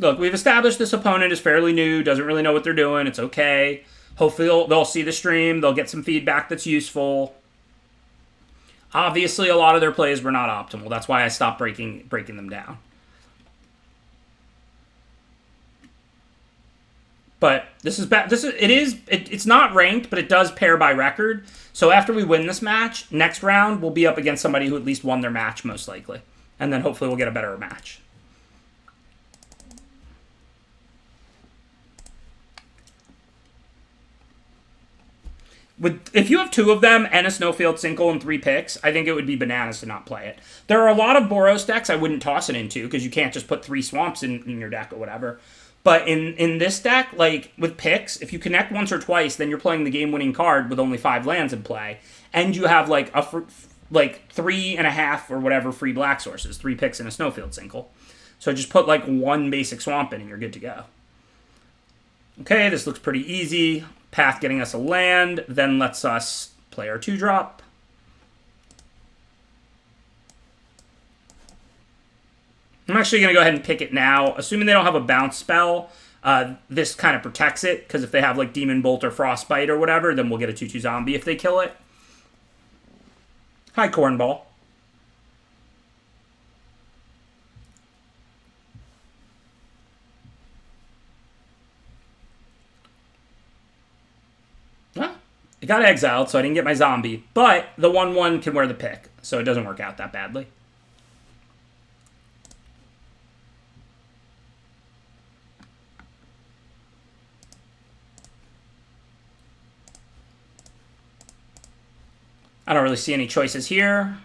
Look, we've established this opponent is fairly new, doesn't really know what they're doing. It's okay. Hopefully they'll see the stream. They'll get some feedback that's useful. Obviously, a lot of their plays were not optimal. That's why I stopped breaking them down. But this is bad. It's not ranked, but it does pair by record. So after we win this match, next round we'll be up against somebody who at least won their match, most likely, and then hopefully we'll get a better match. If you have 2 of them and a Snowfield, Sinkhole, and 3 picks, I think it would be bananas to not play it. There are a lot of Boros decks I wouldn't toss it into because you can't just put 3 swamps in your deck or whatever. But in this deck, like with picks, if you connect once or twice, then you're playing the game-winning card with only 5 lands in play, and you have like 3.5 or whatever free black sources, 3 picks and a Snowfield, Sinkhole. So just put like 1 basic swamp in and you're good to go. Okay, this looks pretty easy. Path getting us a land, then lets us play our 2-drop. I'm actually going to go ahead and pick it now. Assuming they don't have a bounce spell, this kind of protects it, because if they have like Demon Bolt or Frostbite or whatever, then we'll get a 2/2 zombie if they kill it. Hi, Cornball. It got exiled, so I didn't get my zombie. But the 1/1 can wear the pick, so it doesn't work out that badly. I don't really see any choices here.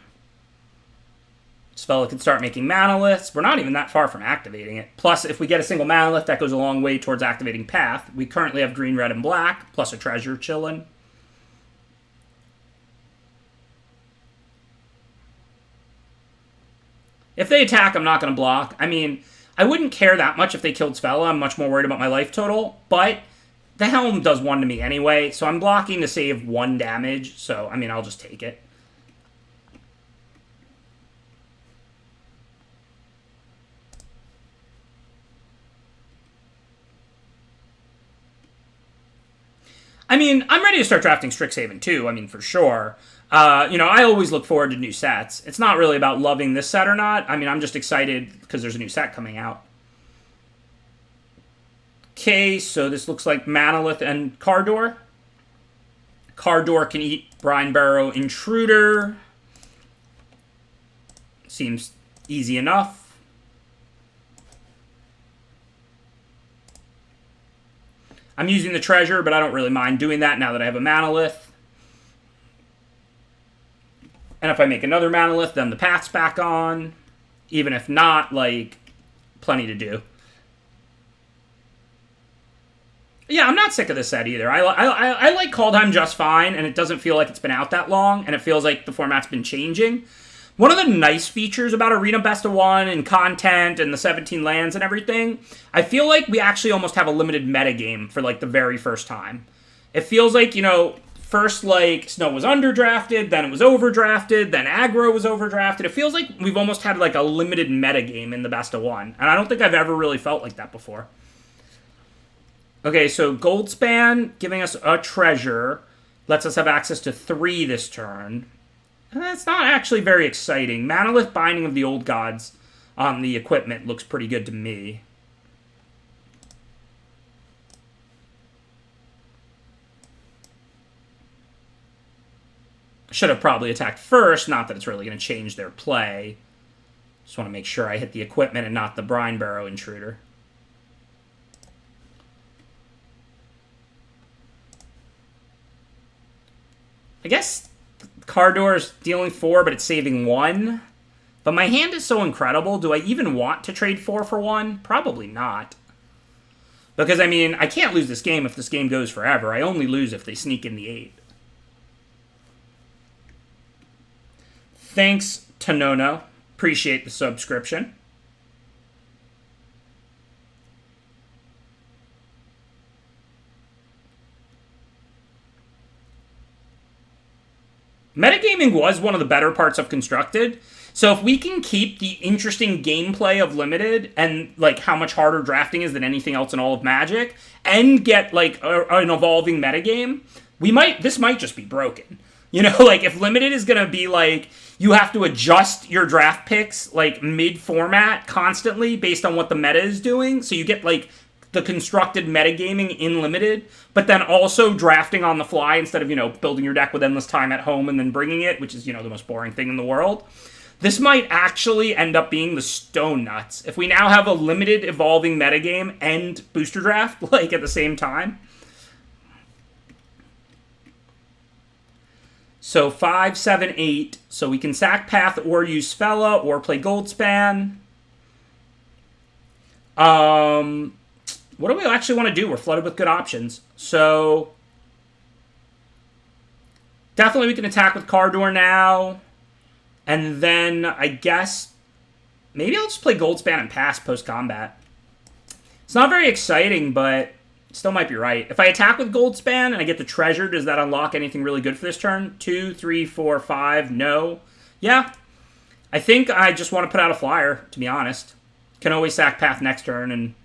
This fella can start making manaliths. We're not even that far from activating it. Plus, if we get a single manalith, that goes a long way towards activating Path. We currently have green, red, and black, plus a treasure chilling. If they attack, I'm not going to block. I mean, I wouldn't care that much if they killed Svella. I'm much more worried about my life total. But the Helm does 1 to me anyway, so I'm blocking to save 1 damage. So, I mean, I'll just take it. I mean, I'm ready to start drafting Strixhaven too, I mean, for sure. I always look forward to new sets. It's not really about loving this set or not. I mean, I'm just excited because there's a new set coming out. Okay, so this looks like Manalith and Cardor. Cardor can eat Brine Barrow Intruder. Seems easy enough. I'm using the treasure, but I don't really mind doing that now that I have a Manolith. And if I make another Manolith, then the path's back on. Even if not, like, plenty to do. Yeah, I'm not sick of this set either. I like Kaldheim just fine, and it doesn't feel like it's been out that long, and it feels like the format's been changing. One of the nice features about Arena Best of 1 and content and the 17 lands and everything, I feel like we actually almost have a limited metagame for, like, the very first time. It feels like, you know, first, like, Snow was underdrafted, then it was overdrafted, then Aggro was overdrafted. It feels like we've almost had, like, a limited metagame in the Best of 1, and I don't think I've ever really felt like that before. Okay, so Goldspan, giving us a treasure, lets us have access to 3 this turn. And that's not actually very exciting. Manolith Binding of the Old Gods on the equipment looks pretty good to me. Should have probably attacked first, not that it's really going to change their play. Just want to make sure I hit the equipment and not the Brine Barrow Intruder. I guess Cardor's dealing 4, but it's saving 1. But my hand is so incredible, do I even want to trade 4 for 1? Probably not. Because, I mean, I can't lose this game if this game goes forever. I only lose if they sneak in the 8. Thanks, Tanono. Appreciate the subscription. Metagaming was one of the better parts of Constructed. So if we can keep the interesting gameplay of Limited and, like, how much harder drafting is than anything else in all of Magic, and get, like, an evolving metagame, this might just be broken. You know, like, if Limited is going to be, like, you have to adjust your draft picks, like, mid-format constantly based on what the meta is doing, so you get, like, the constructed metagaming in Limited, but then also drafting on the fly instead of, you know, building your deck with endless time at home and then bringing it, which is, you know, the most boring thing in the world. This might actually end up being the stone nuts. If we now have a limited evolving metagame and booster draft, like, at the same time. So 5, 7, 8. So we can sack Path or use Fella or play Goldspan. What do we actually want to do? We're flooded with good options. So definitely we can attack with Cardor now. And then I guess maybe I'll just play Goldspan and pass post-combat. It's not very exciting, but still might be right. If I attack with Goldspan and I get the treasure, does that unlock anything really good for this turn? 2, 3, 4, 5, no. Yeah. I think I just want to put out a flyer, to be honest. Can always sack Path next turn, and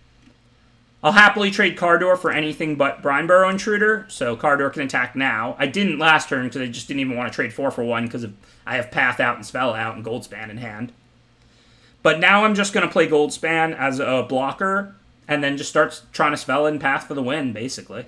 I'll happily trade Cardor for anything but Brine Barrow Intruder, so Cardor can attack now. I didn't last turn because I just didn't even want to trade 4 for 1 because I have Path out and Spell out and Goldspan in hand. But now I'm just going to play Goldspan as a blocker and then just start trying to Spell in Path for the win, basically.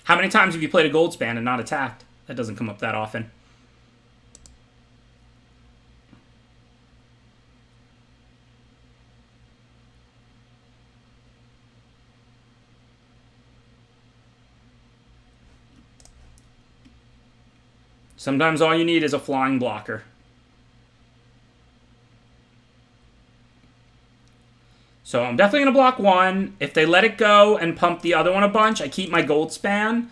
How many times have you played a Goldspan and not attacked? That doesn't come up that often. Sometimes all you need is a flying blocker. So I'm definitely going to block 1. If they let it go and pump the other one a bunch, I keep my Goldspan.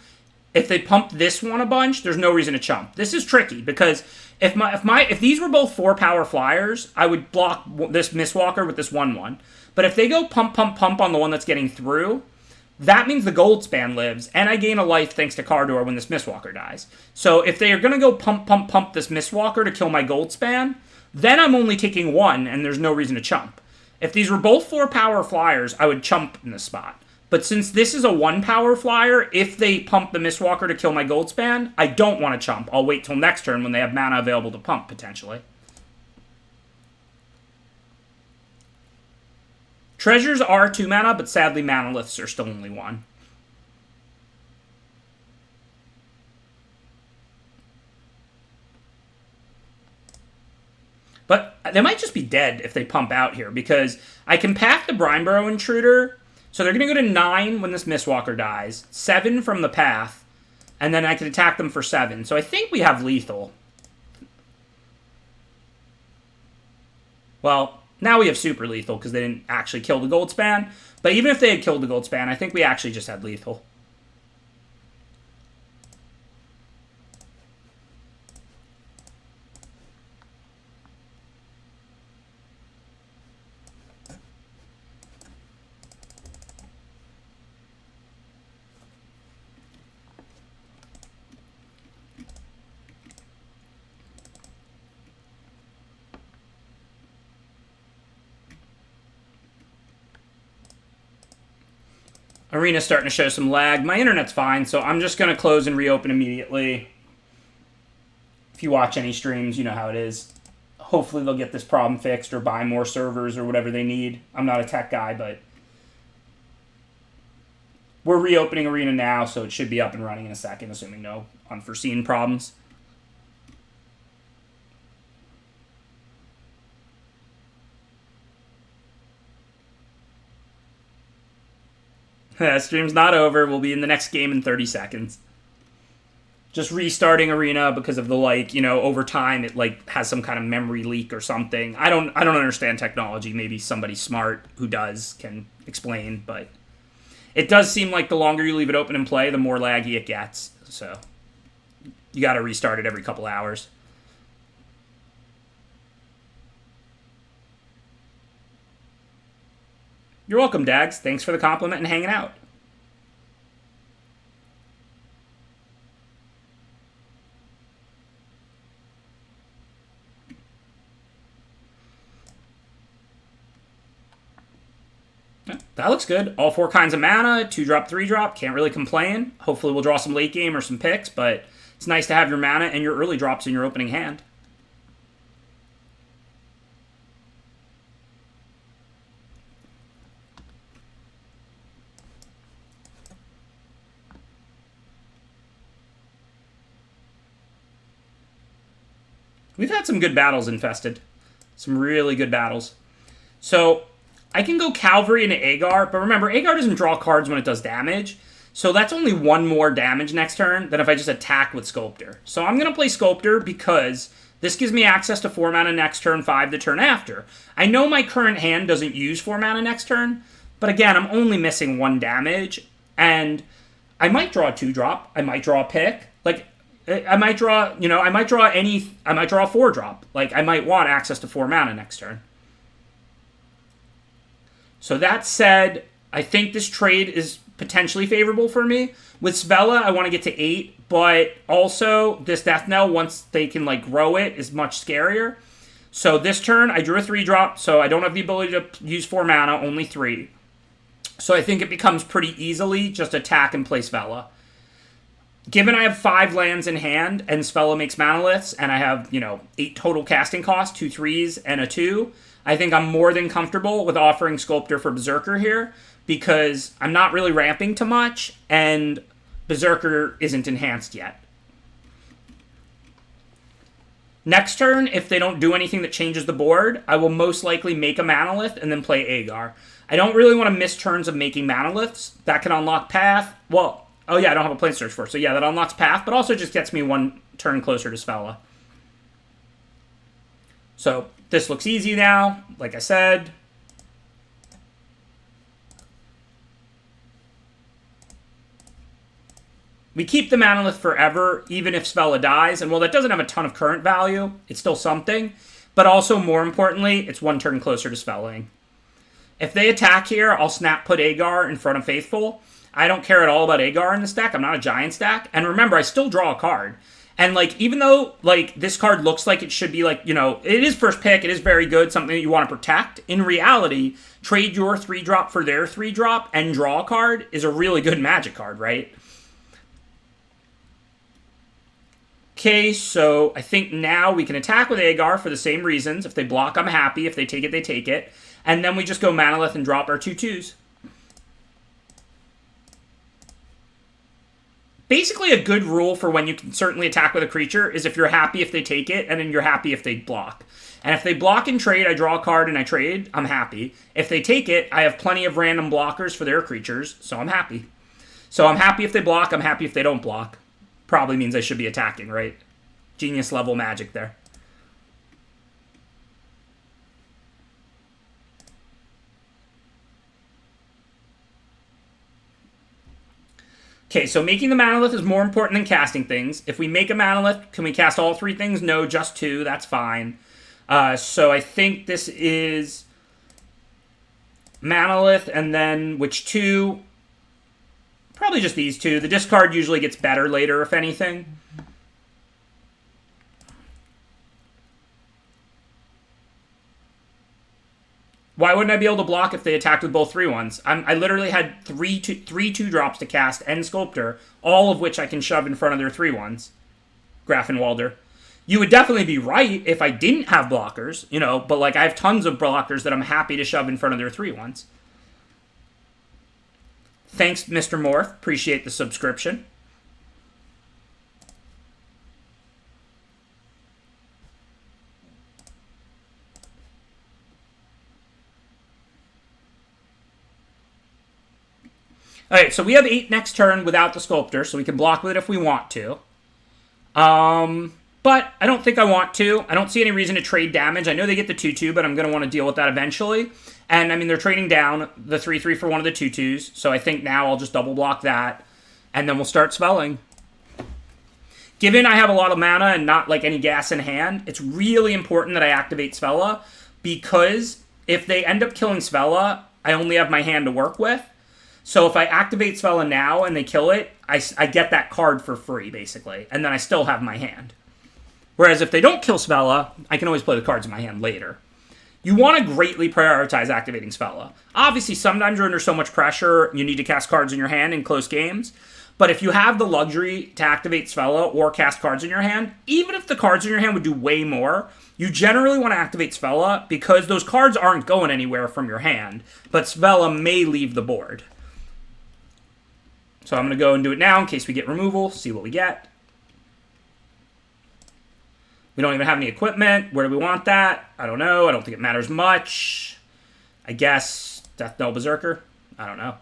If they pump this one a bunch, there's no reason to chump. This is tricky because if these were both 4-power flyers, I would block this Mistwalker with this 1/1. But if they go pump, pump, pump on the one that's getting through, that means the Goldspan lives, and I gain a life thanks to Cardor when this Mistwalker dies. So if they are going to go pump, pump, pump this Mistwalker to kill my Goldspan, then I'm only taking 1, and there's no reason to chump. If these were both 4-power flyers, I would chump in this spot. But since this is a 1-power flyer, if they pump the Mistwalker to kill my Goldspan, I don't want to chump. I'll wait till next turn when they have mana available to pump, potentially. Treasures are 2 mana, but sadly Manaliths are still only 1. But they might just be dead if they pump out here, because I can path the Brineburrow Intruder, so they're going to go to 9 when this Mistwalker dies, 7 from the path, and then I can attack them for 7. So I think we have lethal. Well, now we have super lethal, because they didn't actually kill the Goldspan. But even if they had killed the Goldspan, I think we actually just had lethal. Arena's starting to show some lag. My internet's fine, so I'm just going to close and reopen immediately. If you watch any streams, you know how it is. Hopefully they'll get this problem fixed or buy more servers or whatever they need. I'm not a tech guy, but we're reopening Arena now, so it should be up and running in a second, assuming no unforeseen problems. Stream's not over. We'll be in the next game in 30 seconds. Just restarting Arena because of the, like, you know, over time it, like, has some kind of memory leak or something. I don't understand technology. Maybe somebody smart who does can explain, but it does seem like the longer you leave it open and play, the more laggy it gets. So you got to restart it every couple hours. You're welcome, Dags. Thanks for the compliment and hanging out. That looks good. All 4 kinds of mana, 2-drop, 3-drop. Can't really complain. Hopefully we'll draw some late game or some picks, but it's nice to have your mana and your early drops in your opening hand. We've had some good battles infested. Some really good battles. So I can go Cavalry into Agar, but remember, Agar doesn't draw cards when it does damage. So that's only 1 more damage next turn than if I just attack with Sculptor. So I'm going to play Sculptor because this gives me access to 4 mana next turn, 5 the turn after. I know my current hand doesn't use 4 mana next turn, but again, I'm only missing 1 damage, and I might draw a 2-drop. I might draw a pick. Like, I might draw, you know, I might draw a 4-drop. Like, I might want access to 4 mana next turn. So that said, I think this trade is potentially favorable for me. With Svella, I want to get to 8, but also this Death Knell, once they can, like, grow it, is much scarier. So this turn, I drew a 3-drop, so I don't have the ability to use 4 mana, only 3. So I think it becomes pretty easily just attack and play Svella. Given I have 5 lands in hand, and Svella makes Manaliths, and I have, you know, 8 total casting costs, 2 3s and a 2, I think I'm more than comfortable with offering Sculptor for Berserker here, because I'm not really ramping too much, and Berserker isn't enhanced yet. Next turn, if they don't do anything that changes the board, I will most likely make a Manalith and then play Agar. I don't really want to miss turns of making Manaliths. That can unlock Path. Well, oh yeah, I don't have a Plane Search for it. So yeah, that unlocks Path, but also just gets me 1 turn closer to Svella. So this looks easy now, like I said. We keep the Manalith forever, even if Svella dies, and while that doesn't have a ton of current value, it's still something. But also, more importantly, it's 1 turn closer to Svelling. If they attack here, I'll snap put Agar in front of Faithful. I don't care at all about Agar in this deck. I'm not a giant stack. And remember, I still draw a card. And, like, even though, like, this card looks like it should be, like, you know, it is first pick, it is very good, something that you want to protect. In reality, trade your 3-drop for their 3-drop and draw a card is a really good Magic card, right? Okay, so I think now we can attack with Agar for the same reasons. If they block, I'm happy. If they take it, they take it. And then we just go Manalith and drop our 2/2s. Basically, a good rule for when you can certainly attack with a creature is if you're happy if they take it, and then you're happy if they block. And if they block and trade, I draw a card and I trade, I'm happy. If they take it, I have plenty of random blockers for their creatures, so I'm happy. So I'm happy if they block, I'm happy if they don't block. Probably means I should be attacking, right? Genius level magic there. Okay, so making the Manalith is more important than casting things. If we make a Manalith, can we cast all 3 things? No, just 2. That's fine. So I think this is Manalith, and then which 2? Probably just these 2. The discard usually gets better later, if anything. Why wouldn't I be able to block if they attacked with both 3/1s? I literally had three 2-drops to cast and Sculptor, all of which I can shove in front of their 3/1s. Grafenwalder. You would definitely be right if I didn't have blockers, you know, but like I have tons of blockers that I'm happy to shove in front of their 3/1s. Thanks, Mr. Morph. Appreciate the subscription. Alright, so we have 8 next turn without the Sculptor, so we can block with it if we want to. But I don't think I want to. I don't see any reason to trade damage. I know they get the 2/2, but I'm going to want to deal with that eventually. And, I mean, they're trading down the 3/3 for one of the 2/2s, so I think now I'll just double block that, and then we'll start spelling. Given I have a lot of mana and not, like, any gas in hand, it's really important that I activate Svella, because if they end up killing Svella, I only have my hand to work with. So if I activate Svella now and they kill it, I get that card for free, basically. And then I still have my hand. Whereas if they don't kill Svella, I can always play the cards in my hand later. You want to greatly prioritize activating Svella. Obviously, sometimes you're under so much pressure, you need to cast cards in your hand in close games. But if you have the luxury to activate Svella or cast cards in your hand, even if the cards in your hand would do way more, you generally want to activate Svella because those cards aren't going anywhere from your hand, but Svella may leave the board. So I'm going to go and do it now in case we get removal, see what we get. We don't even have any equipment. Where do we want that? I don't know. I don't think it matters much. I guess Death Knell Berserker. I don't know.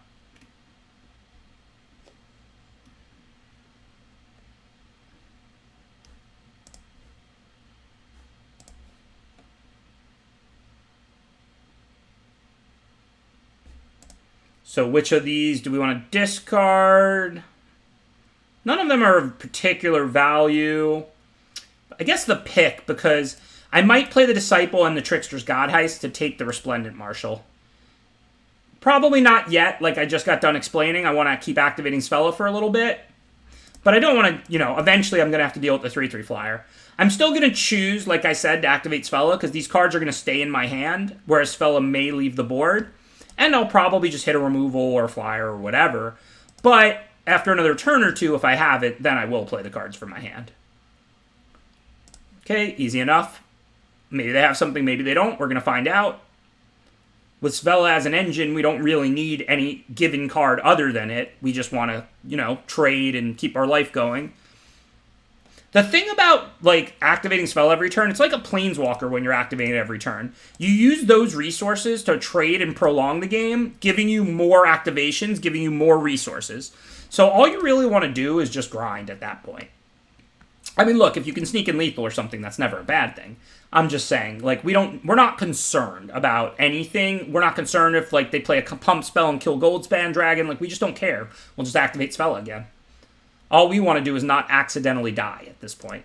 So which of these do we want to discard? None of them are of particular value. I guess the pick, because I might play the Disciple and the Trickster's Godheist to take the Resplendent Marshal. Probably not yet, like I just got done explaining. I want to keep activating Svella for a little bit. But I don't want to, you know, eventually I'm going to have to deal with the 3/3 flyer. I'm still going to choose, like I said, to activate Svella, because these cards are going to stay in my hand, whereas Svella may leave the board. And I'll probably just hit a removal or a flyer or whatever. But after another turn or two, if I have it, then I will play the cards from my hand. Okay, easy enough. Maybe they have something, maybe they don't. We're going to find out. With Svella as an engine, we don't really need any given card other than it. We just want to, you know, trade and keep our life going. The thing about, like, activating Svella every turn, it's like a Planeswalker when you're activating it every turn. You use those resources to trade and prolong the game, giving you more activations, giving you more resources. So all you really want to do is just grind at that point. I mean, look, if you can sneak in lethal or something, that's never a bad thing. I'm just saying, like, we're not concerned about anything. We're not concerned if, like, they play a pump spell and kill Goldspan Dragon. Like, we just don't care. We'll just activate Svella again. All we want to do is not accidentally die at this point.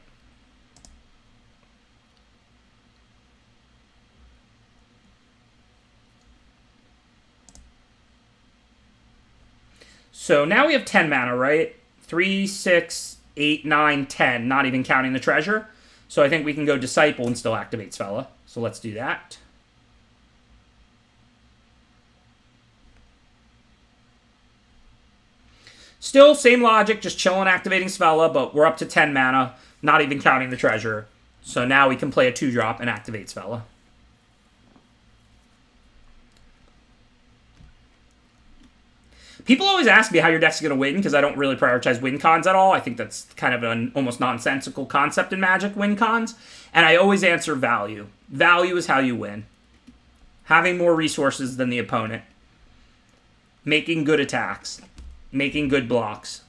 So now we have 10 mana, right? 3, 6, 8, 9, 10, not even counting the treasure. So I think we can go Disciple and still activate Svella. So let's do that. Still, same logic, just chilling activating Svella, but we're up to 10 mana, not even counting the treasure. So now we can play a 2-drop and activate Svella. People always ask me how your deck's going to win because I don't really prioritize win cons at all. I think that's kind of an almost nonsensical concept in Magic, win cons. And I always answer value. Value is how you win. Having more resources than the opponent. Making good attacks. Making good blocks.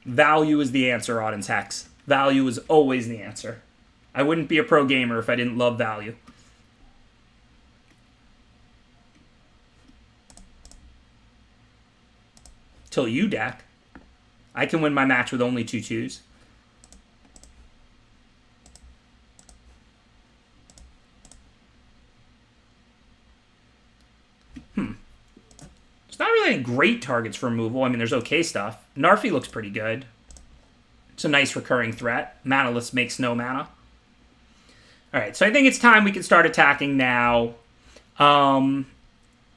Value is the answer, Auden's Hex. Value is always the answer. I wouldn't be a pro gamer if I didn't love value. Till you deck. I can win my match with only 2/2s. There's not really any great targets for removal. I mean, there's okay stuff. Narfi looks pretty good. It's a nice recurring threat. Manaless makes no mana. Alright, so I think it's time we can start attacking now.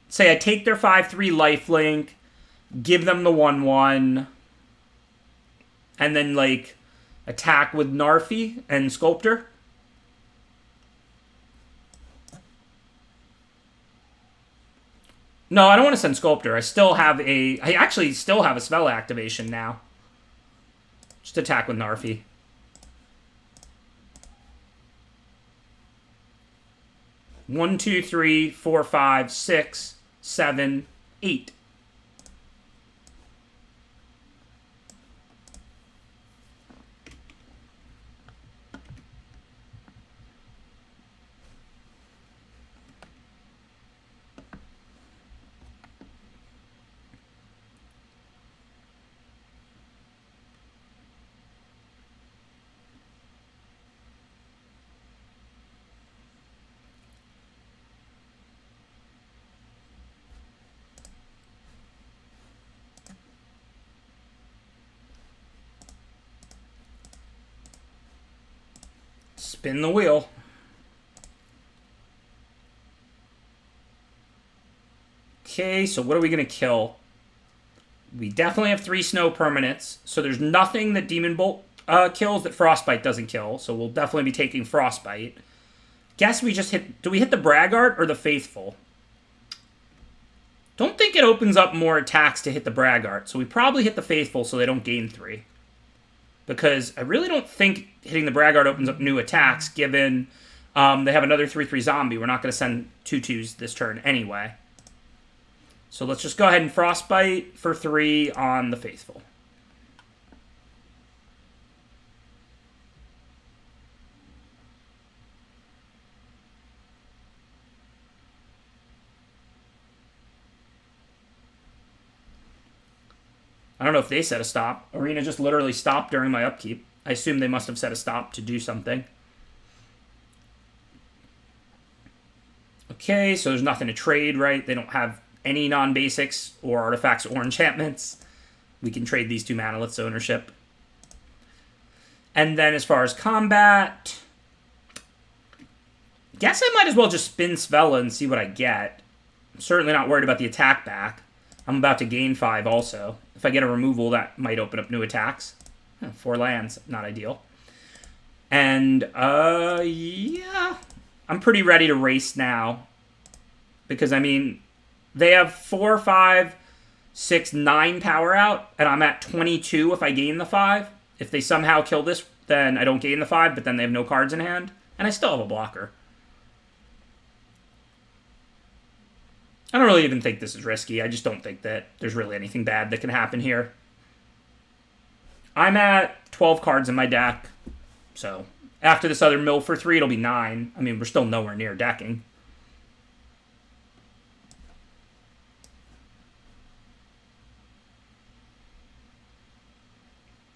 Say I take their 5/3 lifelink, give them the 1/1, and then, like, attack with Narfi and Sculptor. No, I don't want to send Sculptor. I actually still have a spell activation now. Just attack with Narfi. One, two, three, 4, 5, 6, 7, 8. Spin the wheel. Okay, so what are we going to kill? We definitely have 3 snow permanents, so there's nothing that Demon Bolt kills that Frostbite doesn't kill, so we'll definitely be taking Frostbite. Guess we just hit... Do we hit the Braggart or the Faithful? Don't think it opens up more attacks to hit the Braggart, so we probably hit the Faithful so they don't gain 3. Because I really don't think hitting the Braggart opens up new attacks, given they have another 3/3 zombie. We're not going to send 2/2s this turn anyway. So let's just go ahead and Frostbite for 3 on the Faithful. I don't know if they set a stop. Arena just literally stopped during my upkeep. I assume they must have set a stop to do something. Okay, so there's nothing to trade, right? They don't have any non-basics or artifacts or enchantments. We can trade these 2 Manalith's ownership. And then as far as combat... Guess I might as well just spin Svella and see what I get. I'm certainly not worried about the attack back. I'm about to gain 5 also. If I get a removal, that might open up new attacks. 4 lands, not ideal. And, yeah. I'm pretty ready to race now. Because, I mean, they have 4, 5, 6, 9 power out, and I'm at 22 if I gain the 5. If they somehow kill this, then I don't gain the 5, but then they have no cards in hand. And I still have a blocker. I don't really even think this is risky. I just don't think that there's really anything bad that can happen here. I'm at 12 cards in my deck. So, after this other mill for 3, it'll be 9. I mean, we're still nowhere near decking.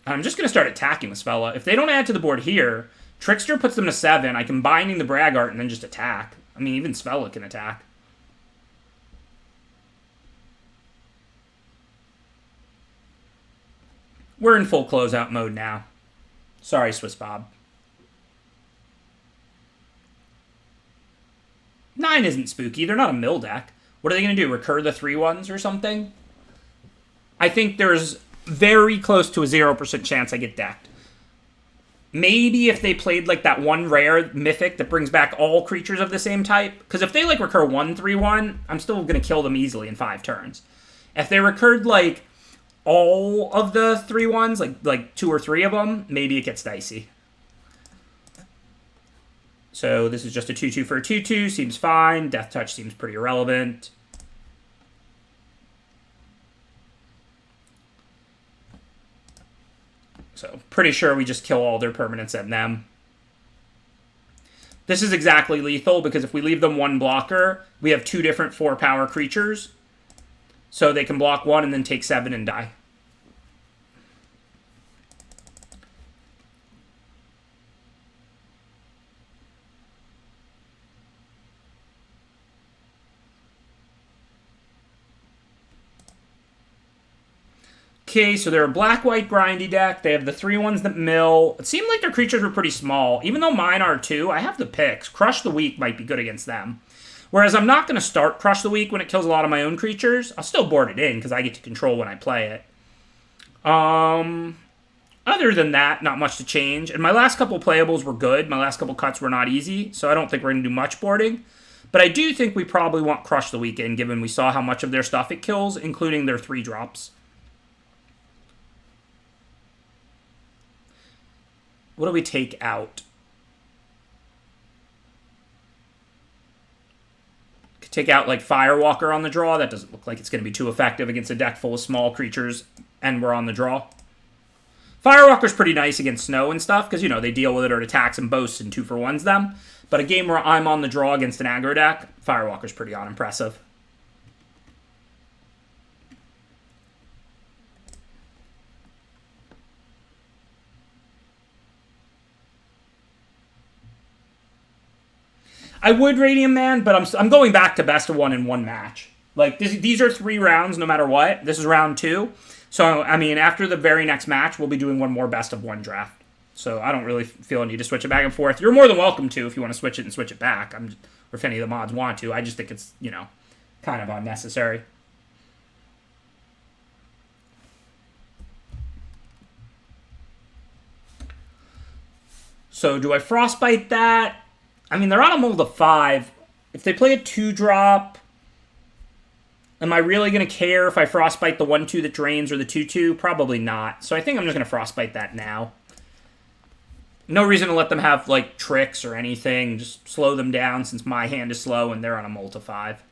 I'm just going to start attacking with Svella. If they don't add to the board here, Trickster puts them to 7. I can Binding the Braggart and then just attack. I mean, even Svella can attack. We're in full closeout mode now. Sorry, Swiss Bob. 9 isn't spooky. They're not a mill deck. What are they going to do? Recur the 3/1s or something? I think there's very close to a 0% chance I get decked. Maybe if they played like that one rare mythic that brings back all creatures of the same type. Because if they like recur 1/3/1, I'm still going to kill them easily in 5 turns. If they recurred like all of the 3/1s, like 2 or 3 of them, maybe it gets dicey. So this is just a 2/2 for a 2/2. Seems fine. Death Touch seems pretty irrelevant. So pretty sure we just kill all their permanents and them. This is exactly lethal because if we leave them 1 blocker, we have 2 different 4-power creatures. So they can block 1 and then take 7 and die. Okay, so they're a black-white grindy deck. They have the 3/1s that mill. It seemed like their creatures were pretty small. Even though mine are too, I have the picks. Crush the Weak might be good against them. Whereas I'm not going to start Crush the Weak when it kills a lot of my own creatures. I'll still board it in because I get to control when I play it. Other than that, not much to change. And my last couple playables were good. My last couple cuts were not easy, so I don't think we're going to do much boarding. But I do think we probably want Crush the Weak in, given we saw how much of their stuff it kills, including their 3-drops. What do we take out? Could take out like Firewalker on the draw. That doesn't look like it's going to be too effective against a deck full of small creatures, and we're on the draw. Firewalker's pretty nice against snow and stuff, because, you know, they deal with it or it attacks and boasts and 2-for-1s them. But a game where I'm on the draw against an aggro deck, Firewalker's pretty unimpressive. I would Radiant Man, but I'm going back to best of 1 in 1 match. Like, these are 3 rounds no matter what. This is round 2. So, I mean, after the very next match, we'll be doing one more best of 1 draft. So I don't really feel a need to switch it back and forth. You're more than welcome to if you want to switch it and switch it back. Or if any of the mods want to. I just think it's, you know, kind of unnecessary. So do I Frostbite that? I mean, they're on a mold of 5. If they play a 2-drop, am I really going to care if I Frostbite the 1/2 that drains or the 2/2? Probably not. So I think I'm just going to Frostbite that now. No reason to let them have, like, tricks or anything. Just slow them down since my hand is slow and they're on a mold of 5.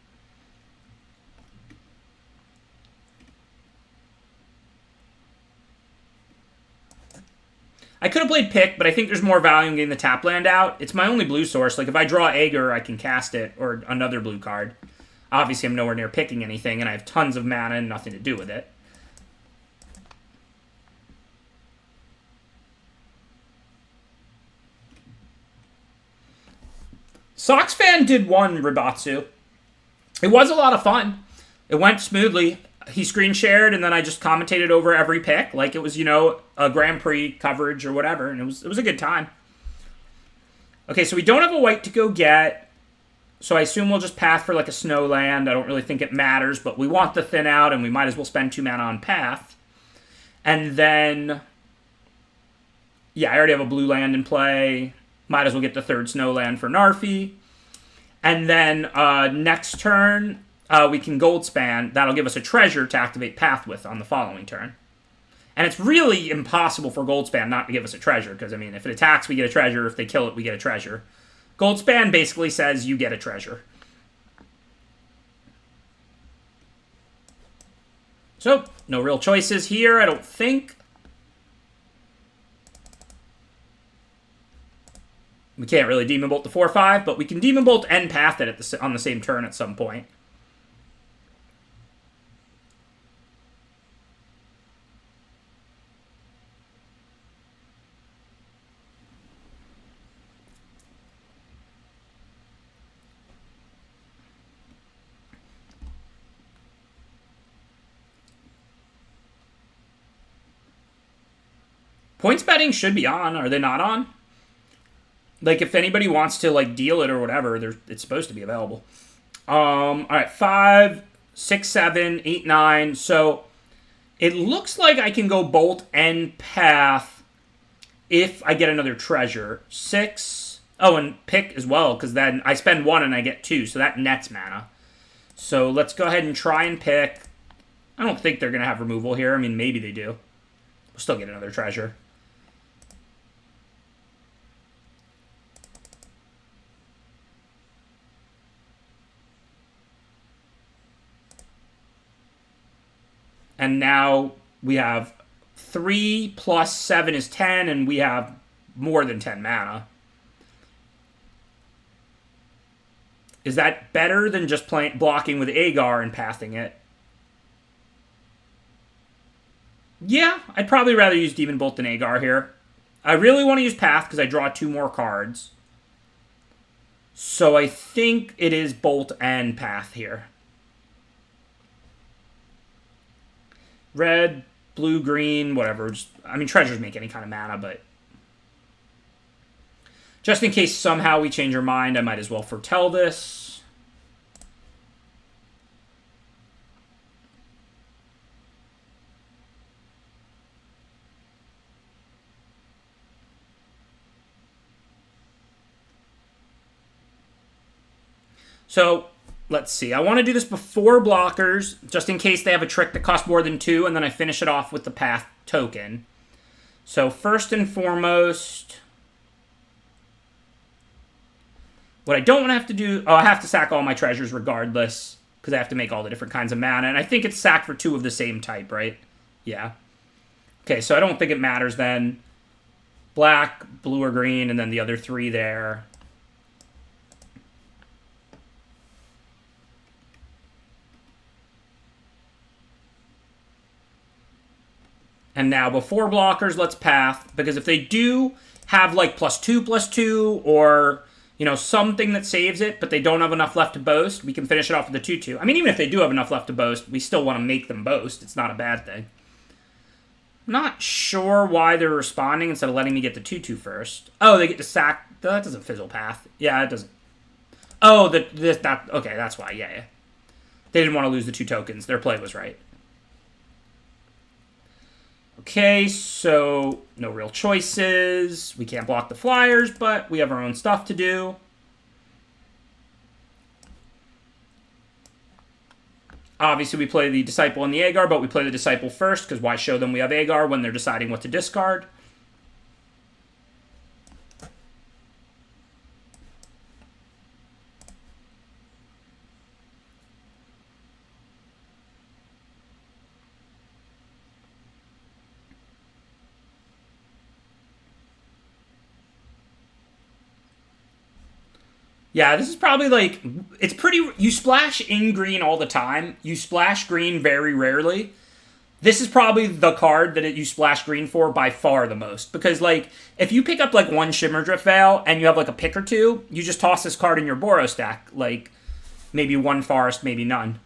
I could have played Pick, but I think there's more value in getting the tap land out. It's my only blue source. Like, if I draw Aegir, I can cast it, or another blue card. Obviously, I'm nowhere near picking anything, and I have tons of mana and nothing to do with it. Sox Fan did 1 Ribatsu. It was a lot of fun. It went smoothly. He screen shared, and then I just commentated over every pick like it was, you know, a Grand Prix coverage or whatever, and it was a good time. Okay, so we don't have a white to go get, so I assume we'll just path for like a snow land. I don't really think it matters, but we want the thin out, and we might as well spend 2 mana on path. And then, yeah, I already have a blue land in play. Might as well get the 3rd snow land for Narfi. And then next turn, we can Gold Span. That'll give us a treasure to activate Path with on the following turn. And it's really impossible for Gold Span not to give us a treasure, because, I mean, if it attacks, we get a treasure. If they kill it, we get a treasure. Gold Span basically says you get a treasure. So, no real choices here, I don't think. We can't really Demon Bolt the 4/5, but we can Demon Bolt and Path it on the same turn at some point. Points betting should be on. Are they not on? Like, if anybody wants to, like, deal it or whatever, it's supposed to be available. All right, 5, 6, 7, 8, 9. So it looks like I can go Bolt and Path if I get another treasure. 6. Oh, and pick as well, because then I spend 1 and I get 2, so that nets mana. So let's go ahead and try and pick. I don't think they're going to have removal here. I mean, maybe they do. We'll still get another treasure. And now we have 3 plus 7 is 10, and we have more than 10 mana. Is that better than just blocking with Agar and pathing it? Yeah, I'd probably rather use Demon Bolt than Agar here. I really want to use Path because I draw 2 more cards. So I think it is Bolt and Path here. Red, blue, green, whatever. I mean, treasures make any kind of mana, but just in case somehow we change our mind, I might as well foretell this. So let's see. I want to do this before blockers, just in case they have a trick that costs more than 2, and then I finish it off with the Path token. So first and foremost, what I don't want to have to do... Oh, I have to sack all my treasures regardless, because I have to make all the different kinds of mana, and I think it's sacked for 2 of the same type, right? Yeah. Okay, so I don't think it matters then. Black, blue, or green, and then the other 3 there. And now, before blockers, let's Path. Because if they do have, like, +2/+2, or, you know, something that saves it, but they don't have enough left to boast, we can finish it off with a 2/2. I mean, even if they do have enough left to boast, we still want to make them boast. It's not a bad thing. I'm not sure why they're responding instead of letting me get the 2/2 first. Oh, they get to sack. That doesn't fizzle Path. Yeah, it doesn't. Oh, okay, that's why. Yeah. They didn't want to lose the 2 tokens. Their play was right. Okay, so no real choices. We can't block the flyers, but we have our own stuff to do. Obviously, we play the Disciple and the Agar, but we play the Disciple first, because why show them we have Agar when they're deciding what to discard? Yeah, this is probably like, it's pretty, you splash in green all the time. You splash green very rarely. This is probably the card that you splash green for by far the most. Because, like, if you pick up, like, 1 Shimmer Drift Veil and you have, like, a pick or 2, you just toss this card in your Boros stack. Like, maybe 1 Forest, maybe none.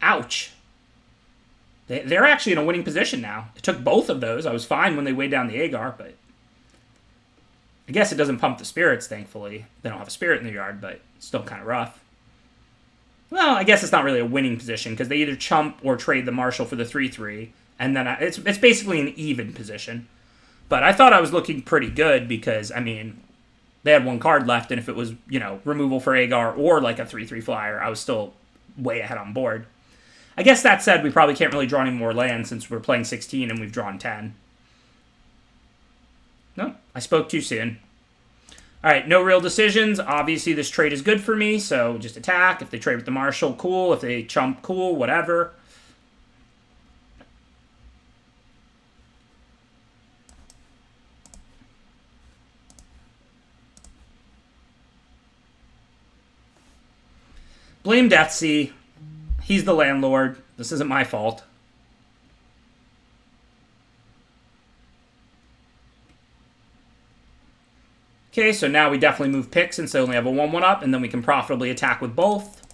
Ouch. They're actually in a winning position now. It took both of those. I was fine when they weighed down the Agar, but I guess it doesn't pump the spirits, thankfully. They don't have a spirit in the yard, but it's still kind of rough. Well, I guess it's not really a winning position, because they either chump or trade the Marshal for the 3/3, and then it's basically an even position. But I thought I was looking pretty good, because, I mean, they had 1 card left, and if it was, you know, removal for Agar or, like, a 3/3 flyer, I was still way ahead on board. I guess that said, we probably can't really draw any more lands since we're playing 16 and we've drawn 10. No, I spoke too soon. Alright, no real decisions. Obviously, this trade is good for me, so just attack. If they trade with the Marshal, cool. If they chump, cool. Whatever. Blame Deathsea. He's the landlord. This isn't my fault. Okay, so now we definitely move picks since they only have a 1/1 up, and then we can profitably attack with both.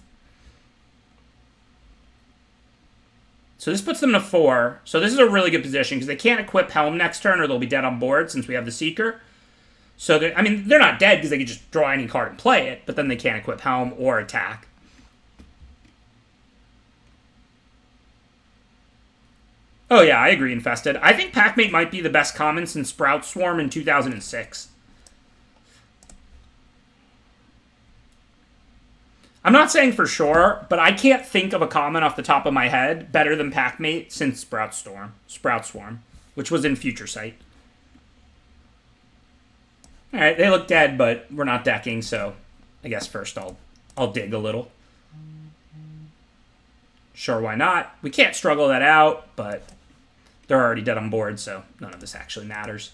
So this puts them to 4. So this is a really good position, because they can't equip Helm next turn or they'll be dead on board since we have the Seeker. So, I mean, they're not dead because they can just draw any card and play it, but then they can't equip Helm or attack. Oh yeah, I agree, Infested. I think Packmate might be the best common since Sprout Swarm in 2006. I'm not saying for sure, but I can't think of a common off the top of my head better than Packmate since Sprout Swarm, which was in Future Sight. All right, they look dead, but we're not decking, so I guess first I'll dig a little. Sure, why not? We can't struggle that out, but they're already dead on board, so none of this actually matters.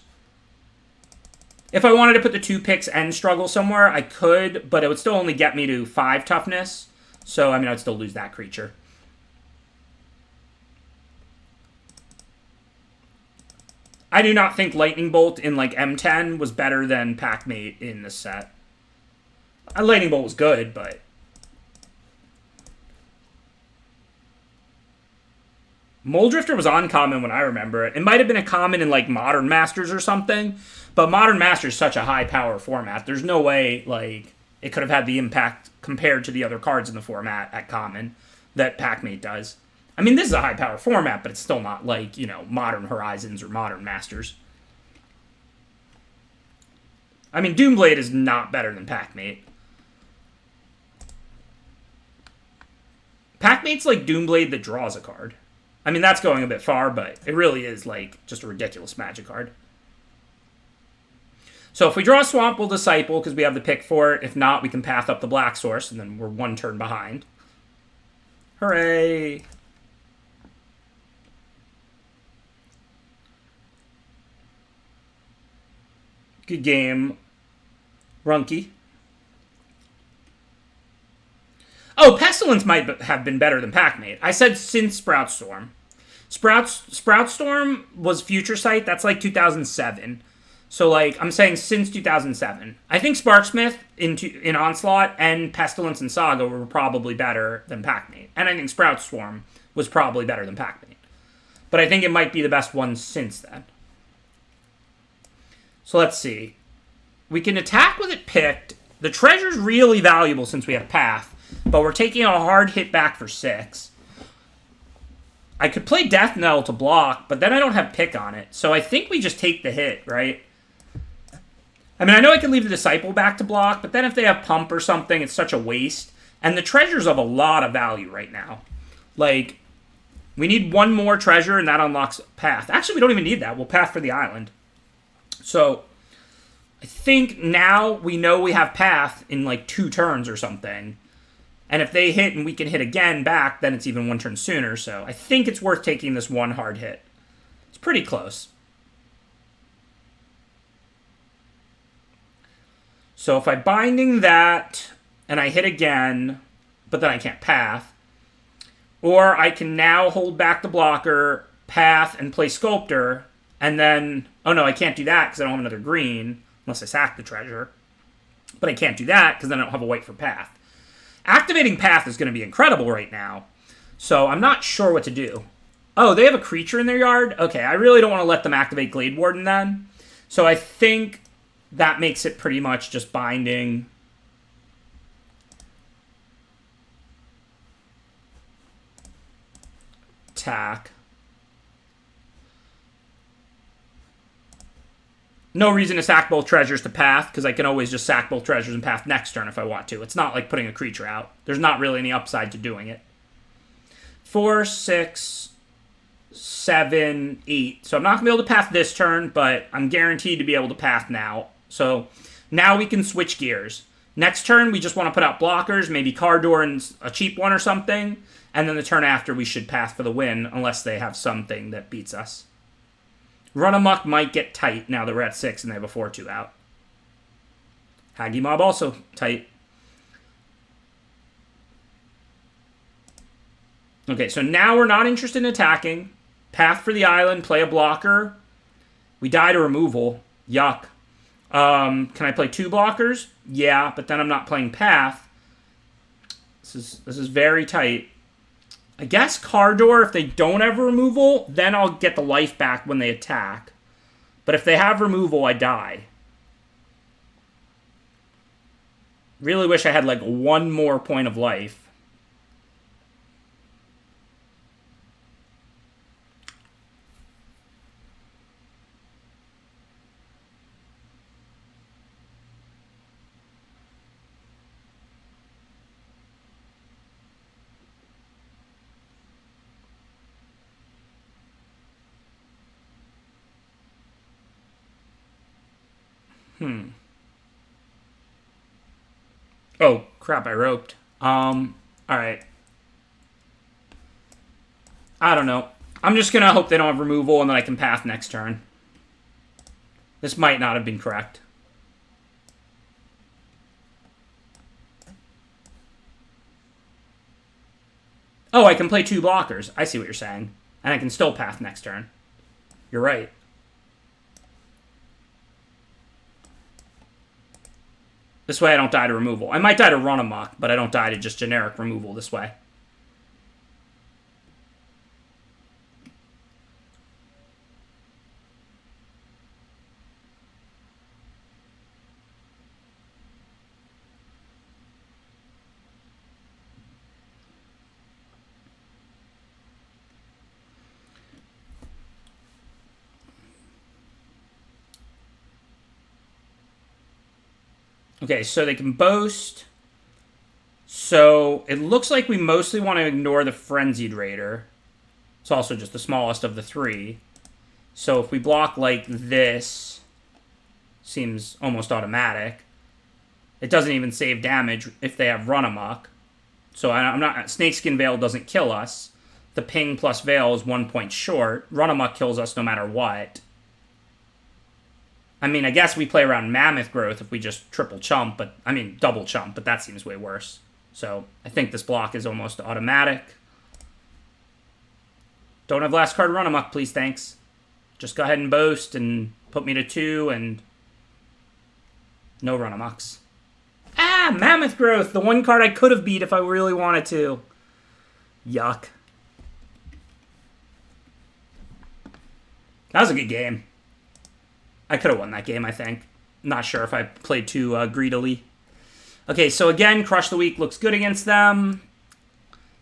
If I wanted to put the 2 picks and struggle somewhere, I could, but it would still only get me to 5 toughness. So, I mean, I'd still lose that creature. I do not think Lightning Bolt in, like, M10 was better than Packmate in this set. Lightning Bolt was good, but... Mole Drifter was uncommon when I remember it. It might have been a common in, like, Modern Masters or something, but Modern Masters is such a high-power format. There's no way, like, it could have had the impact compared to the other cards in the format at common that Packmate does. I mean, this is a high-power format, but it's still not, like, you know, Modern Horizons or Modern Masters. I mean, Doomblade is not better than Packmate. Packmate's like Doomblade that draws a card. I mean, that's going a bit far, but it really is, like, just a ridiculous Magic card. So if we draw a Swamp, we'll Disciple, because we have the pick for it. If not, we can path up the Black Source, and then we're 1 turn behind. Hooray! Good game, Runky. Oh, Pestilence might have been better than Packmate. I said since Sprout Storm. Sprout Storm was Future Sight. That's like 2007. So, like, I'm saying since 2007. I think Sparksmith in Onslaught and Pestilence and Saga were probably better than Packmate. And I think Sprout Swarm was probably better than Packmate. But I think it might be the best one since then. So let's see. We can attack with it picked. The treasure's really valuable since we have Path. But we're taking a hard hit back for 6. I could play Death Knell to block, but then I don't have pick on it. So I think we just take the hit, right? I mean, I know I can leave the Disciple back to block, but then if they have Pump or something, it's such a waste. And the treasure's of a lot of value right now. Like, we need 1 more treasure, and that unlocks Path. Actually, we don't even need that. We'll Path for the island. So, I think now we know we have Path in, like, 2 turns or something. And if they hit and we can hit again back, then it's even 1 turn sooner. So I think it's worth taking this 1 hard hit. It's pretty close. So if I Binding that, and I hit again, but then I can't Path, or I can now hold back the blocker, Path, and play Sculptor, and then... Oh no, I can't do that because I don't have another green, unless I sack the treasure. But I can't do that because then I don't have a white for Path. Activating Path is going to be incredible right now. So I'm not sure what to do. Oh, they have a creature in their yard? Okay, I really don't want to let them activate Glade Warden then. So I think that makes it pretty much just Binding. Attack. No reason to sack both treasures to Path, because I can always just sack both treasures and Path next turn if I want to. It's not like putting a creature out. There's not really any upside to doing it. 4, 6, 7, 8. So I'm not going to be able to Path this turn, but I'm guaranteed to be able to Path now. So now we can switch gears. Next turn, we just want to put out blockers, maybe Cardor and a cheap one or something. And then the turn after, we should Path for the win, unless they have something that beats us. Run Amok might get tight now that we're at 6 and they have a 4-2 out. Haggy Mob also tight. Okay, so now we're not interested in attacking. Path for the island, play a blocker. We die to removal. Yuck. Can I play 2 blockers? Yeah, but then I'm not playing Path. This is very tight. I guess Cardor, if they don't have removal, then I'll get the life back when they attack. But if they have removal, I die. Really wish I had like 1 more point of life. Oh, crap, I roped. Alright. I don't know. I'm just gonna hope they don't have removal and then I can path next turn. This might not have been correct. Oh, I can play 2 blockers. I see what you're saying. And I can still path next turn. You're right. This way I don't die to removal. I might die to run amok, but I don't die to just generic removal this way. Okay, so they can boast. So it looks like we mostly want to ignore the Frenzied Raider. It's also just the smallest of the 3. So if we block like this, seems almost automatic. It doesn't even save damage if they have Run Amok. So I'm not. Snakeskin Veil doesn't kill us. The ping plus Veil is 1 point short. Run Amok kills us no matter what. I mean, I guess we play around Mammoth Growth if we just triple chump, but I mean double chump, but that seems way worse. So I think this block is almost automatic. Don't have last card Run Amok, please, thanks. Just go ahead and boast and put me to 2 and no Run Amoks. Ah, Mammoth Growth, the one card I could have beat if I really wanted to. Yuck. That was a good game. I could have won that game, I think. Not sure if I played too greedily. Okay, so again, Crush the Weak looks good against them.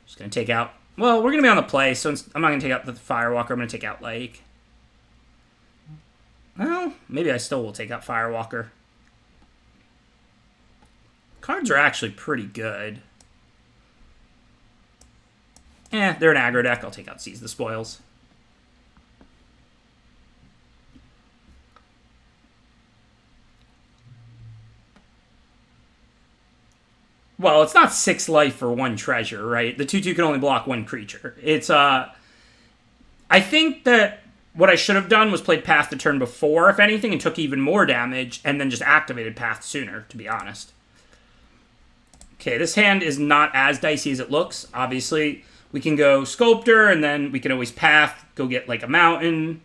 Just going to take out... Well, we're going to be on the play, so I'm not going to take out the Firewalker. I'm going to take out, like... Well, maybe I still will take out Firewalker. Cards are actually pretty good. They're an aggro deck. I'll take out Seize the Spoils. Well, it's not 6 life for 1 treasure, right? The 2/2 can only block 1 creature. It's, I think that what I should have done was played Path the turn before, if anything, and took even more damage, and then just activated Path sooner, to be honest. Okay, this hand is not as dicey as it looks. Obviously, we can go Sculptor, and then we can always Path, go get, like, a mountain.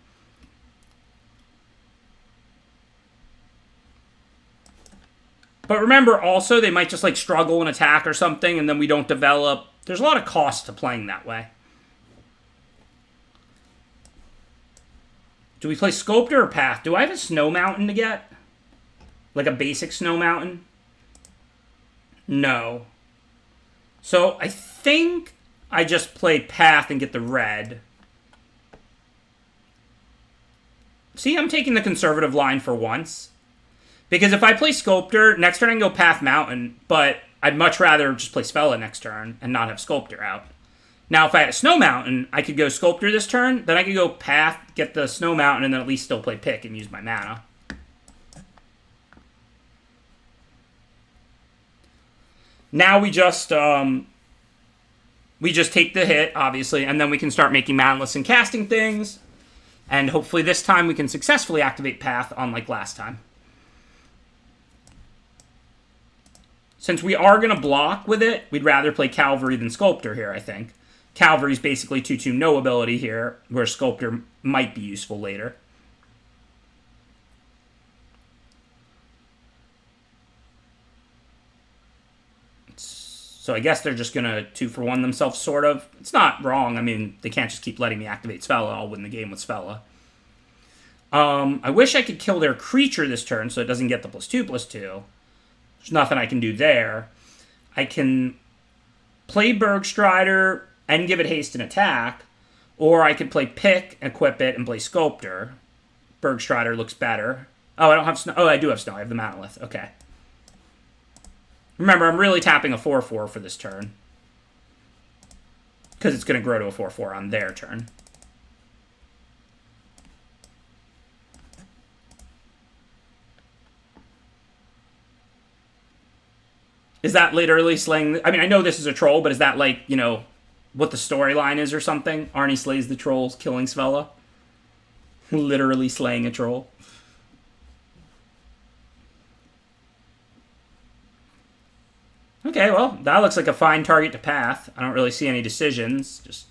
But remember, also, they might just, like, struggle and attack or something, and then we don't develop. There's a lot of cost to playing that way. Do we play Sculptor or Path? Do I have a Snow Mountain to get? Like a basic Snow Mountain? No. So, I think I just play Path and get the red. See, I'm taking the conservative line for once. Because if I play Sculptor, next turn I can go Path Mountain, but I'd much rather just play Spella next turn and not have Sculptor out. Now, if I had a Snow Mountain, I could go Sculptor this turn, then I could go Path, get the Snow Mountain, and then at least still play Pick and use my mana. Now we just take the hit, obviously, and then we can start making manaless and casting things. And hopefully this time we can successfully activate Path, unlike last time. Since we are going to block with it, we'd rather play Cavalry than Sculptor here, I think. Cavalry's basically 2/2 no ability here, where Sculptor might be useful later. So I guess they're just going to 2-for-1 themselves, sort of. It's not wrong. I mean, they can't just keep letting me activate Spella. I'll win the game with Spella. I wish I could kill their creature this turn so it doesn't get the +2/+2. There's nothing I can do there. I can play Bergstrider and give it haste and attack, or I could play Pick, equip it, and play Sculptor. Bergstrider looks better. Oh, I don't have Snow. Oh, I do have Snow. I have the Manalith. Okay. Remember, I'm really tapping a 4/4 for this turn. Because it's going to grow to a 4/4 on their turn. Is that literally slaying? I mean, I know this is a troll, but is that like, what the storyline is or something? Arnie slays the trolls, killing Svella. Literally slaying a troll. Okay, well, that looks like a fine target to path. I don't really see any decisions. Just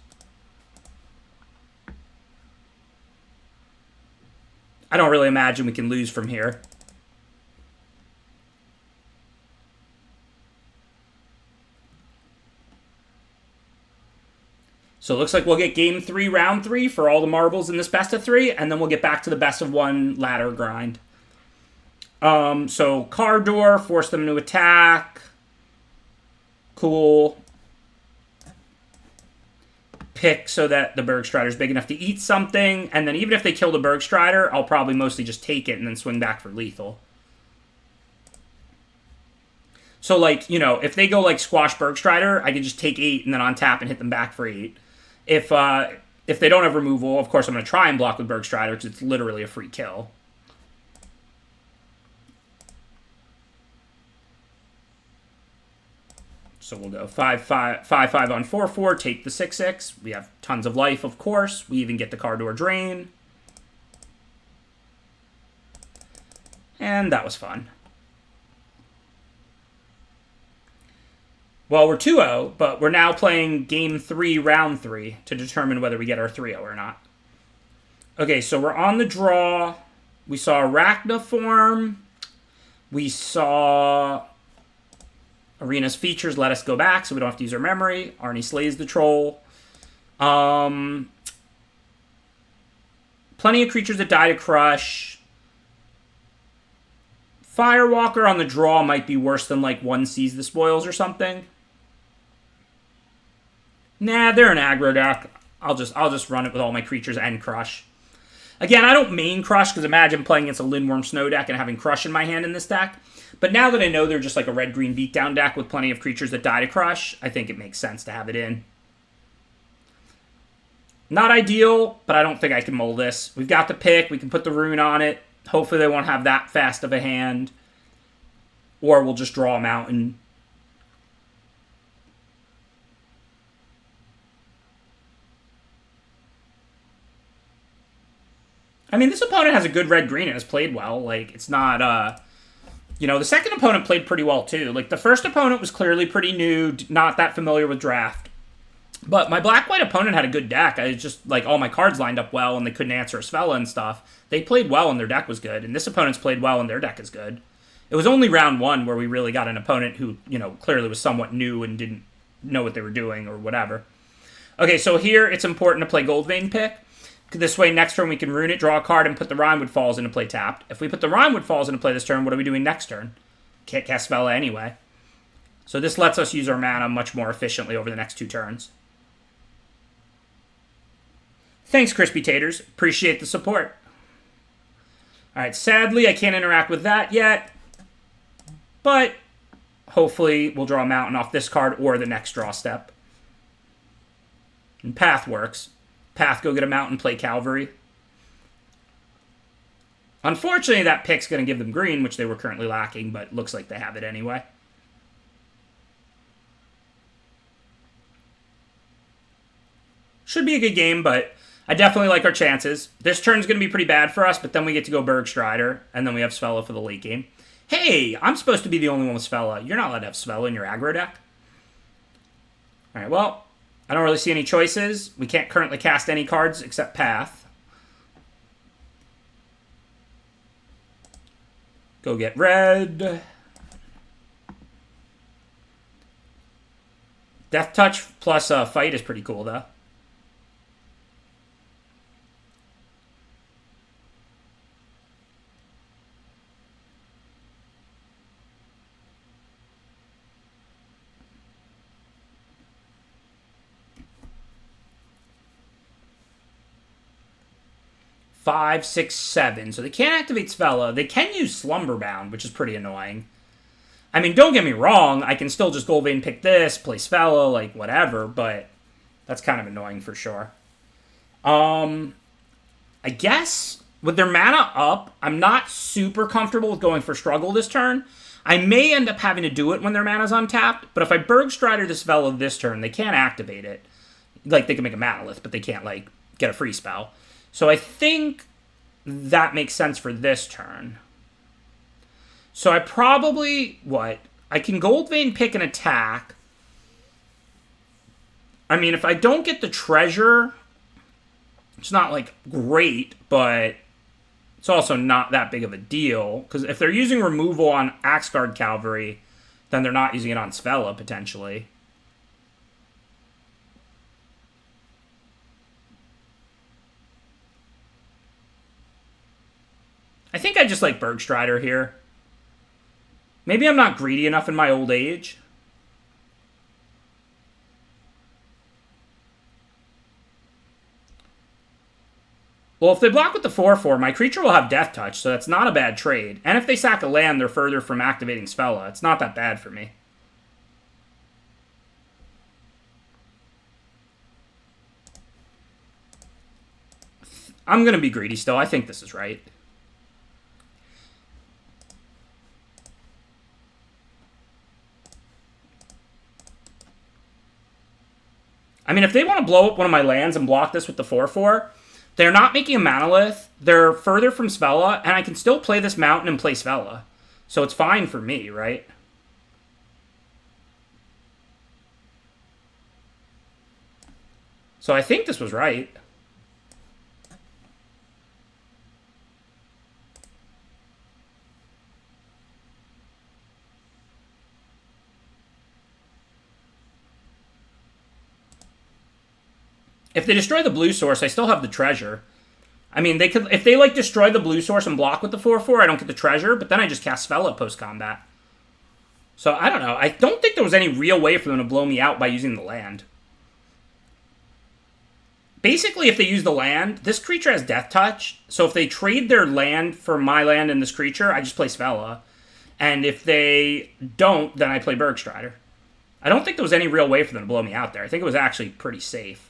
I don't really imagine we can lose from here. So it looks like we'll get game 3, round 3 for all the marbles in this best of 3, and then we'll get back to the best of 1 ladder grind. So car door, force them to attack. Cool. Pick so that the Bergstrider's big enough to eat something, and then even if they kill the Bergstrider, I'll probably mostly just take it and then swing back for lethal. So, like, if they go, like, squash Bergstrider, I can just take 8 and then on tap and hit them back for 8. If they don't have removal, of course I'm going to try and block with Bergstrider because it's literally a free kill. So we'll go 5/5 on 4/4, take the 6/6. We have tons of life, of course. We even get the car door drain. And that was fun. Well, we're 2-0, but we're now playing game 3, round 3 to determine whether we get our 3-0 or not. Okay, so we're on the draw. We saw Arachniform. We saw Arena's features let us go back so we don't have to use our memory. Arnie slays the troll. Plenty of creatures that die to crush. Firewalker on the draw might be worse than like one sees the spoils or something. Nah, they're an aggro deck. I'll just run it with all my creatures and crush. Again, I don't main crush because imagine playing against a Lindworm Snow deck and having crush in my hand in this deck. But now that I know they're just like a red-green beatdown deck with plenty of creatures that die to crush, I think it makes sense to have it in. Not ideal, but I don't think I can mull this. We've got the pick. We can put the rune on it. Hopefully they won't have that fast of a hand. Or we'll just draw a mountain. I mean, this opponent has a good red-green and has played well. Like, it's not, the second opponent played pretty well, too. Like, the first opponent was clearly pretty new, not that familiar with draft. But my black-white opponent had a good deck. I just, like, all my cards lined up well, and they couldn't answer a Svella and stuff. They played well, and their deck was good. And this opponent's played well, and their deck is good. It was only round 1 where we really got an opponent who, clearly was somewhat new and didn't know what they were doing or whatever. Okay, so here it's important to play Goldvein Pick. This way, next turn we can rune it, draw a card, and put the Rimewood Falls into play tapped. If we put the Rimewood Falls into play this turn, what are we doing next turn? Can't cast Svella anyway. So this lets us use our mana much more efficiently over the next 2 turns. Thanks, Crispy Taters. Appreciate the support. Alright, sadly, I can't interact with that yet. But hopefully we'll draw a mountain off this card or the next draw step. And Path works. Path, go get a mountain, play Cavalry. Unfortunately, that pick's going to give them green, which they were currently lacking, but looks like they have it anyway. Should be a good game, but I definitely like our chances. This turn's going to be pretty bad for us, but then we get to go Bergstrider, and then we have Svella for the late game. Hey, I'm supposed to be the only one with Svella. You're not allowed to have Svella in your aggro deck. Alright, well, I don't really see any choices. We can't currently cast any cards except Path. Go get red. Death Touch plus Fight is pretty cool, though. Five, 6, 7. So they can't activate Svella. They can use Slumberbound, which is pretty annoying. I mean, don't get me wrong. I can still just Goldvein pick this, play Svella, like, whatever. But that's kind of annoying for sure. I guess with their mana up, I'm not super comfortable with going for Struggle this turn. I may end up having to do it when their mana's untapped, but if I Bergstrider this Vela this turn, they can't activate it. Like, they can make a Manalith, but they can't, like, get a free spell. So I think that makes sense for this turn. So I probably, I can Goldvein pick an attack. I mean, if I don't get the treasure, it's not, like, great, but it's also not that big of a deal. Because if they're using removal on Axguard Cavalry, then they're not using it on Svella, potentially. I think I just like Bergstrider here. Maybe I'm not greedy enough in my old age. Well, if they block with the 4/4, my creature will have Death Touch, so that's not a bad trade. And if they sack a land, they're further from activating Svella. It's not that bad for me. I'm going to be greedy still. I think this is right. I mean, if they want to blow up one of my lands and block this with the 4/4, they're not making a Manalith. They're further from Svella, and I can still play this mountain and play Svella. So it's fine for me, right? So I think this was right. If they destroy the blue source, I still have the treasure. I mean, they could, if they like destroy the blue source and block with the 4/4, I don't get the treasure, but then I just cast Svella post-combat. So I don't know. I don't think there was any real way for them to blow me out by using the land. Basically, if they use the land, this creature has Death Touch. So if they trade their land for my land and this creature, I just play Svella. And if they don't, then I play Bergstrider. I don't think there was any real way for them to blow me out there. I think it was actually pretty safe.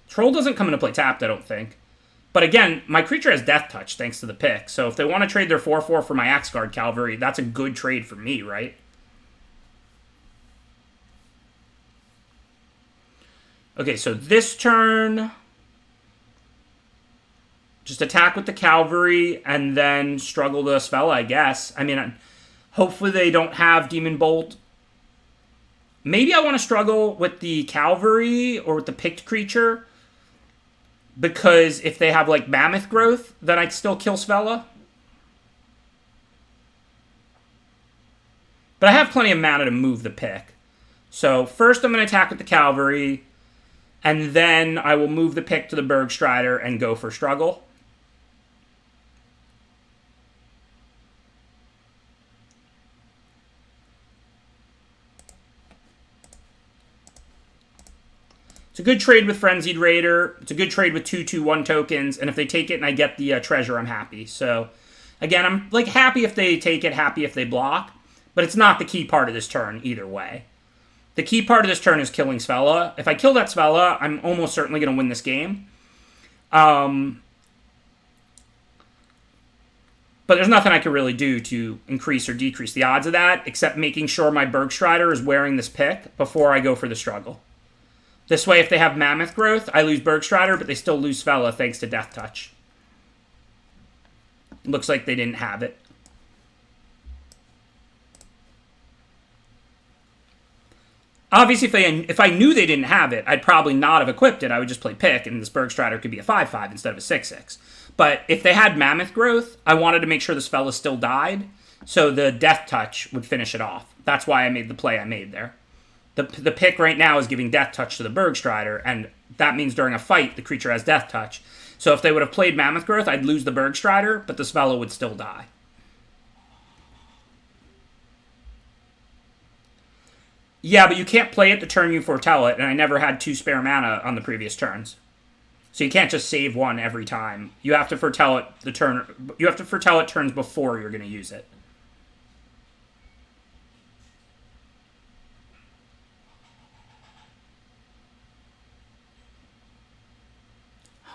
Troll doesn't come into play tapped, I don't think. But again, my creature has Death Touch thanks to the pick. So if they want to trade their 4/4 for my Axguard Cavalry, that's a good trade for me, right? Okay, so this turn, just attack with the Cavalry and then struggle to Svella, I guess. I mean, hopefully they don't have Demon Bolt. Maybe I want to struggle with the Cavalry or with the picked creature. Because if they have, like, Mammoth Growth, then I can still kill Svella. But I have plenty of mana to move the pick. So first I'm going to attack with the Cavalry. And then I will move the pick to the Bergstrider and go for struggle. It's a good trade with Frenzied Raider. It's a good trade with 2/2/1 tokens. And if they take it and I get the treasure, I'm happy. So, again, I'm like happy if they take it, happy if they block. But it's not the key part of this turn either way. The key part of this turn is killing Svella. If I kill that Svella, I'm almost certainly going to win this game. But there's nothing I can really do to increase or decrease the odds of that, except making sure my Bergstrider is wearing this pick before I go for the struggle. This way, if they have Mammoth Growth, I lose Bergstrider, but they still lose Svella thanks to Death Touch. Looks like they didn't have it. Obviously, if I knew they didn't have it, I'd probably not have equipped it. I would just play pick, and this Bergstrider could be a 5/5 instead of a 6/6. But if they had Mammoth Growth, I wanted to make sure the Svella still died, so the Death Touch would finish it off. That's why I made the play I made there. The pick right now is giving Death Touch to the Bergstrider, and that means during a fight, the creature has Death Touch. So if they would have played Mammoth Growth, I'd lose the Bergstrider, but the Svella would still die. Yeah, but you can't play it the turn you foretell it, and I never had 2 spare mana on the previous turns. So you can't just save 1 every time. You have to foretell it the turn. You have to foretell it turns before you're going to use it.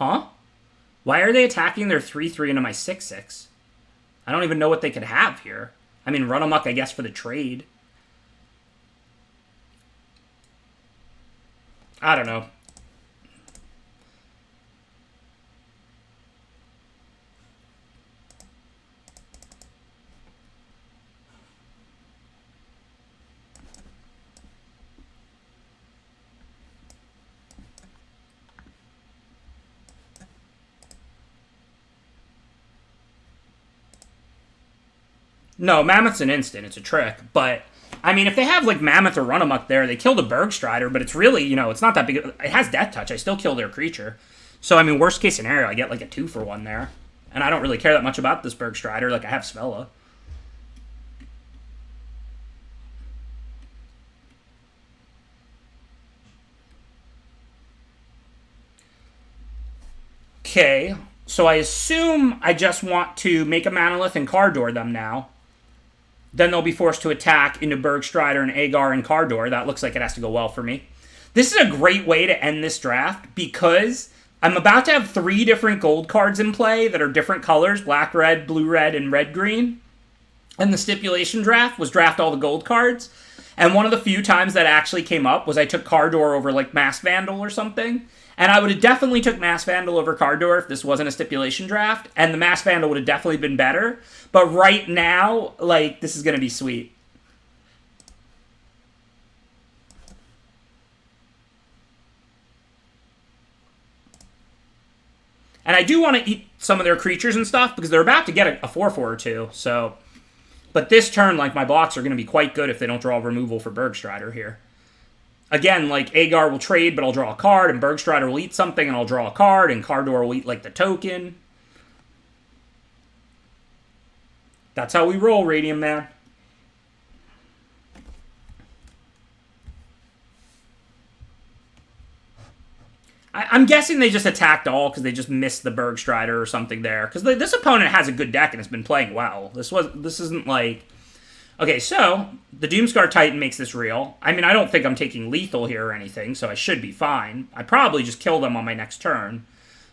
Huh? Why are they attacking their 3/3 into my 6/6? I don't even know what they could have here. I mean, run amok, I guess, for the trade. I don't know. No, Mammoth's an instant. It's a trick. But, I mean, if they have, like, Mammoth or Run Amok there, they kill the Bergstrider, but it's really, you know, it's not that big. It has Death Touch. I still kill their creature. So, I mean, worst case scenario, I get, like, a 2-for-1 there. And I don't really care that much about this Bergstrider. Like, I have Svella. Okay, so I assume I just want to make a Manalith and Cardor them now. Then they'll be forced to attack into Bergstrider and Agar and Cardor. That looks like it has to go well for me. This is a great way to end this draft because I'm about to have 3 different gold cards in play that are different colors, black, red, blue, red, and red, green. And the stipulation draft was draft all the gold cards. And one of the few times that actually came up was I took Cardor over like Mass Vandal or something. And I would have definitely took Mass Vandal over Cardor if this wasn't a stipulation draft. And the Mass Vandal would have definitely been better. But right now, like, this is going to be sweet. And I do want to eat some of their creatures and stuff because they're about to get a 4/4 or 2. So, but this turn, like, my blocks are going to be quite good if they don't draw removal for Bergstrider here. Again, like, Agar will trade, but I'll draw a card, and Bergstrider will eat something, and I'll draw a card, and Cardor will eat, like, the token. That's how we roll, Radium Man. I'm guessing they just attacked all because they just missed the Bergstrider or something there. Because this opponent has a good deck and has been playing well. This isn't like... Okay, so the Doomscar Titan makes this real. I mean, I don't think I'm taking lethal here or anything, so I should be fine. I probably just kill them on my next turn.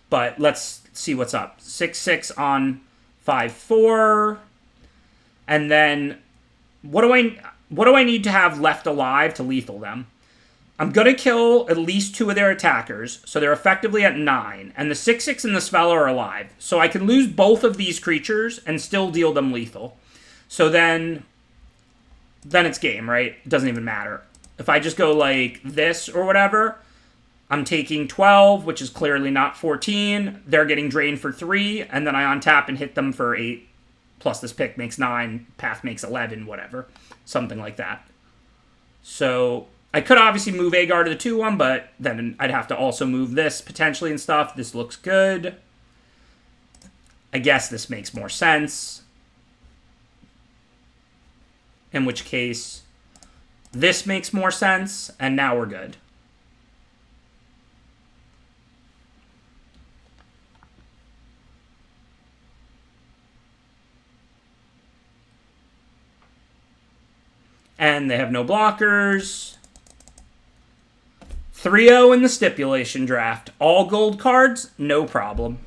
But let's see what's up. 6/6 on 5/4. And then what do I need to have left alive to lethal them? I'm going to kill at least 2 of their attackers, so they're effectively at 9. And the 6/6 and the Svella are alive. So I can lose both of these creatures and still deal them lethal. So then it's game, right? It doesn't even matter. If I just go like this or whatever, I'm taking 12, which is clearly not 14. They're getting drained for 3, and then I untap and hit them for 8. Plus this pick makes 9, path makes 11, whatever. Something like that. So I could obviously move Agar to the 2/1, but then I'd have to also move this potentially and stuff. This looks good. I guess this makes more sense. In which case, this makes more sense, and now we're good. And they have no blockers. 3-0 in the stipulation draft. All gold cards, no problem.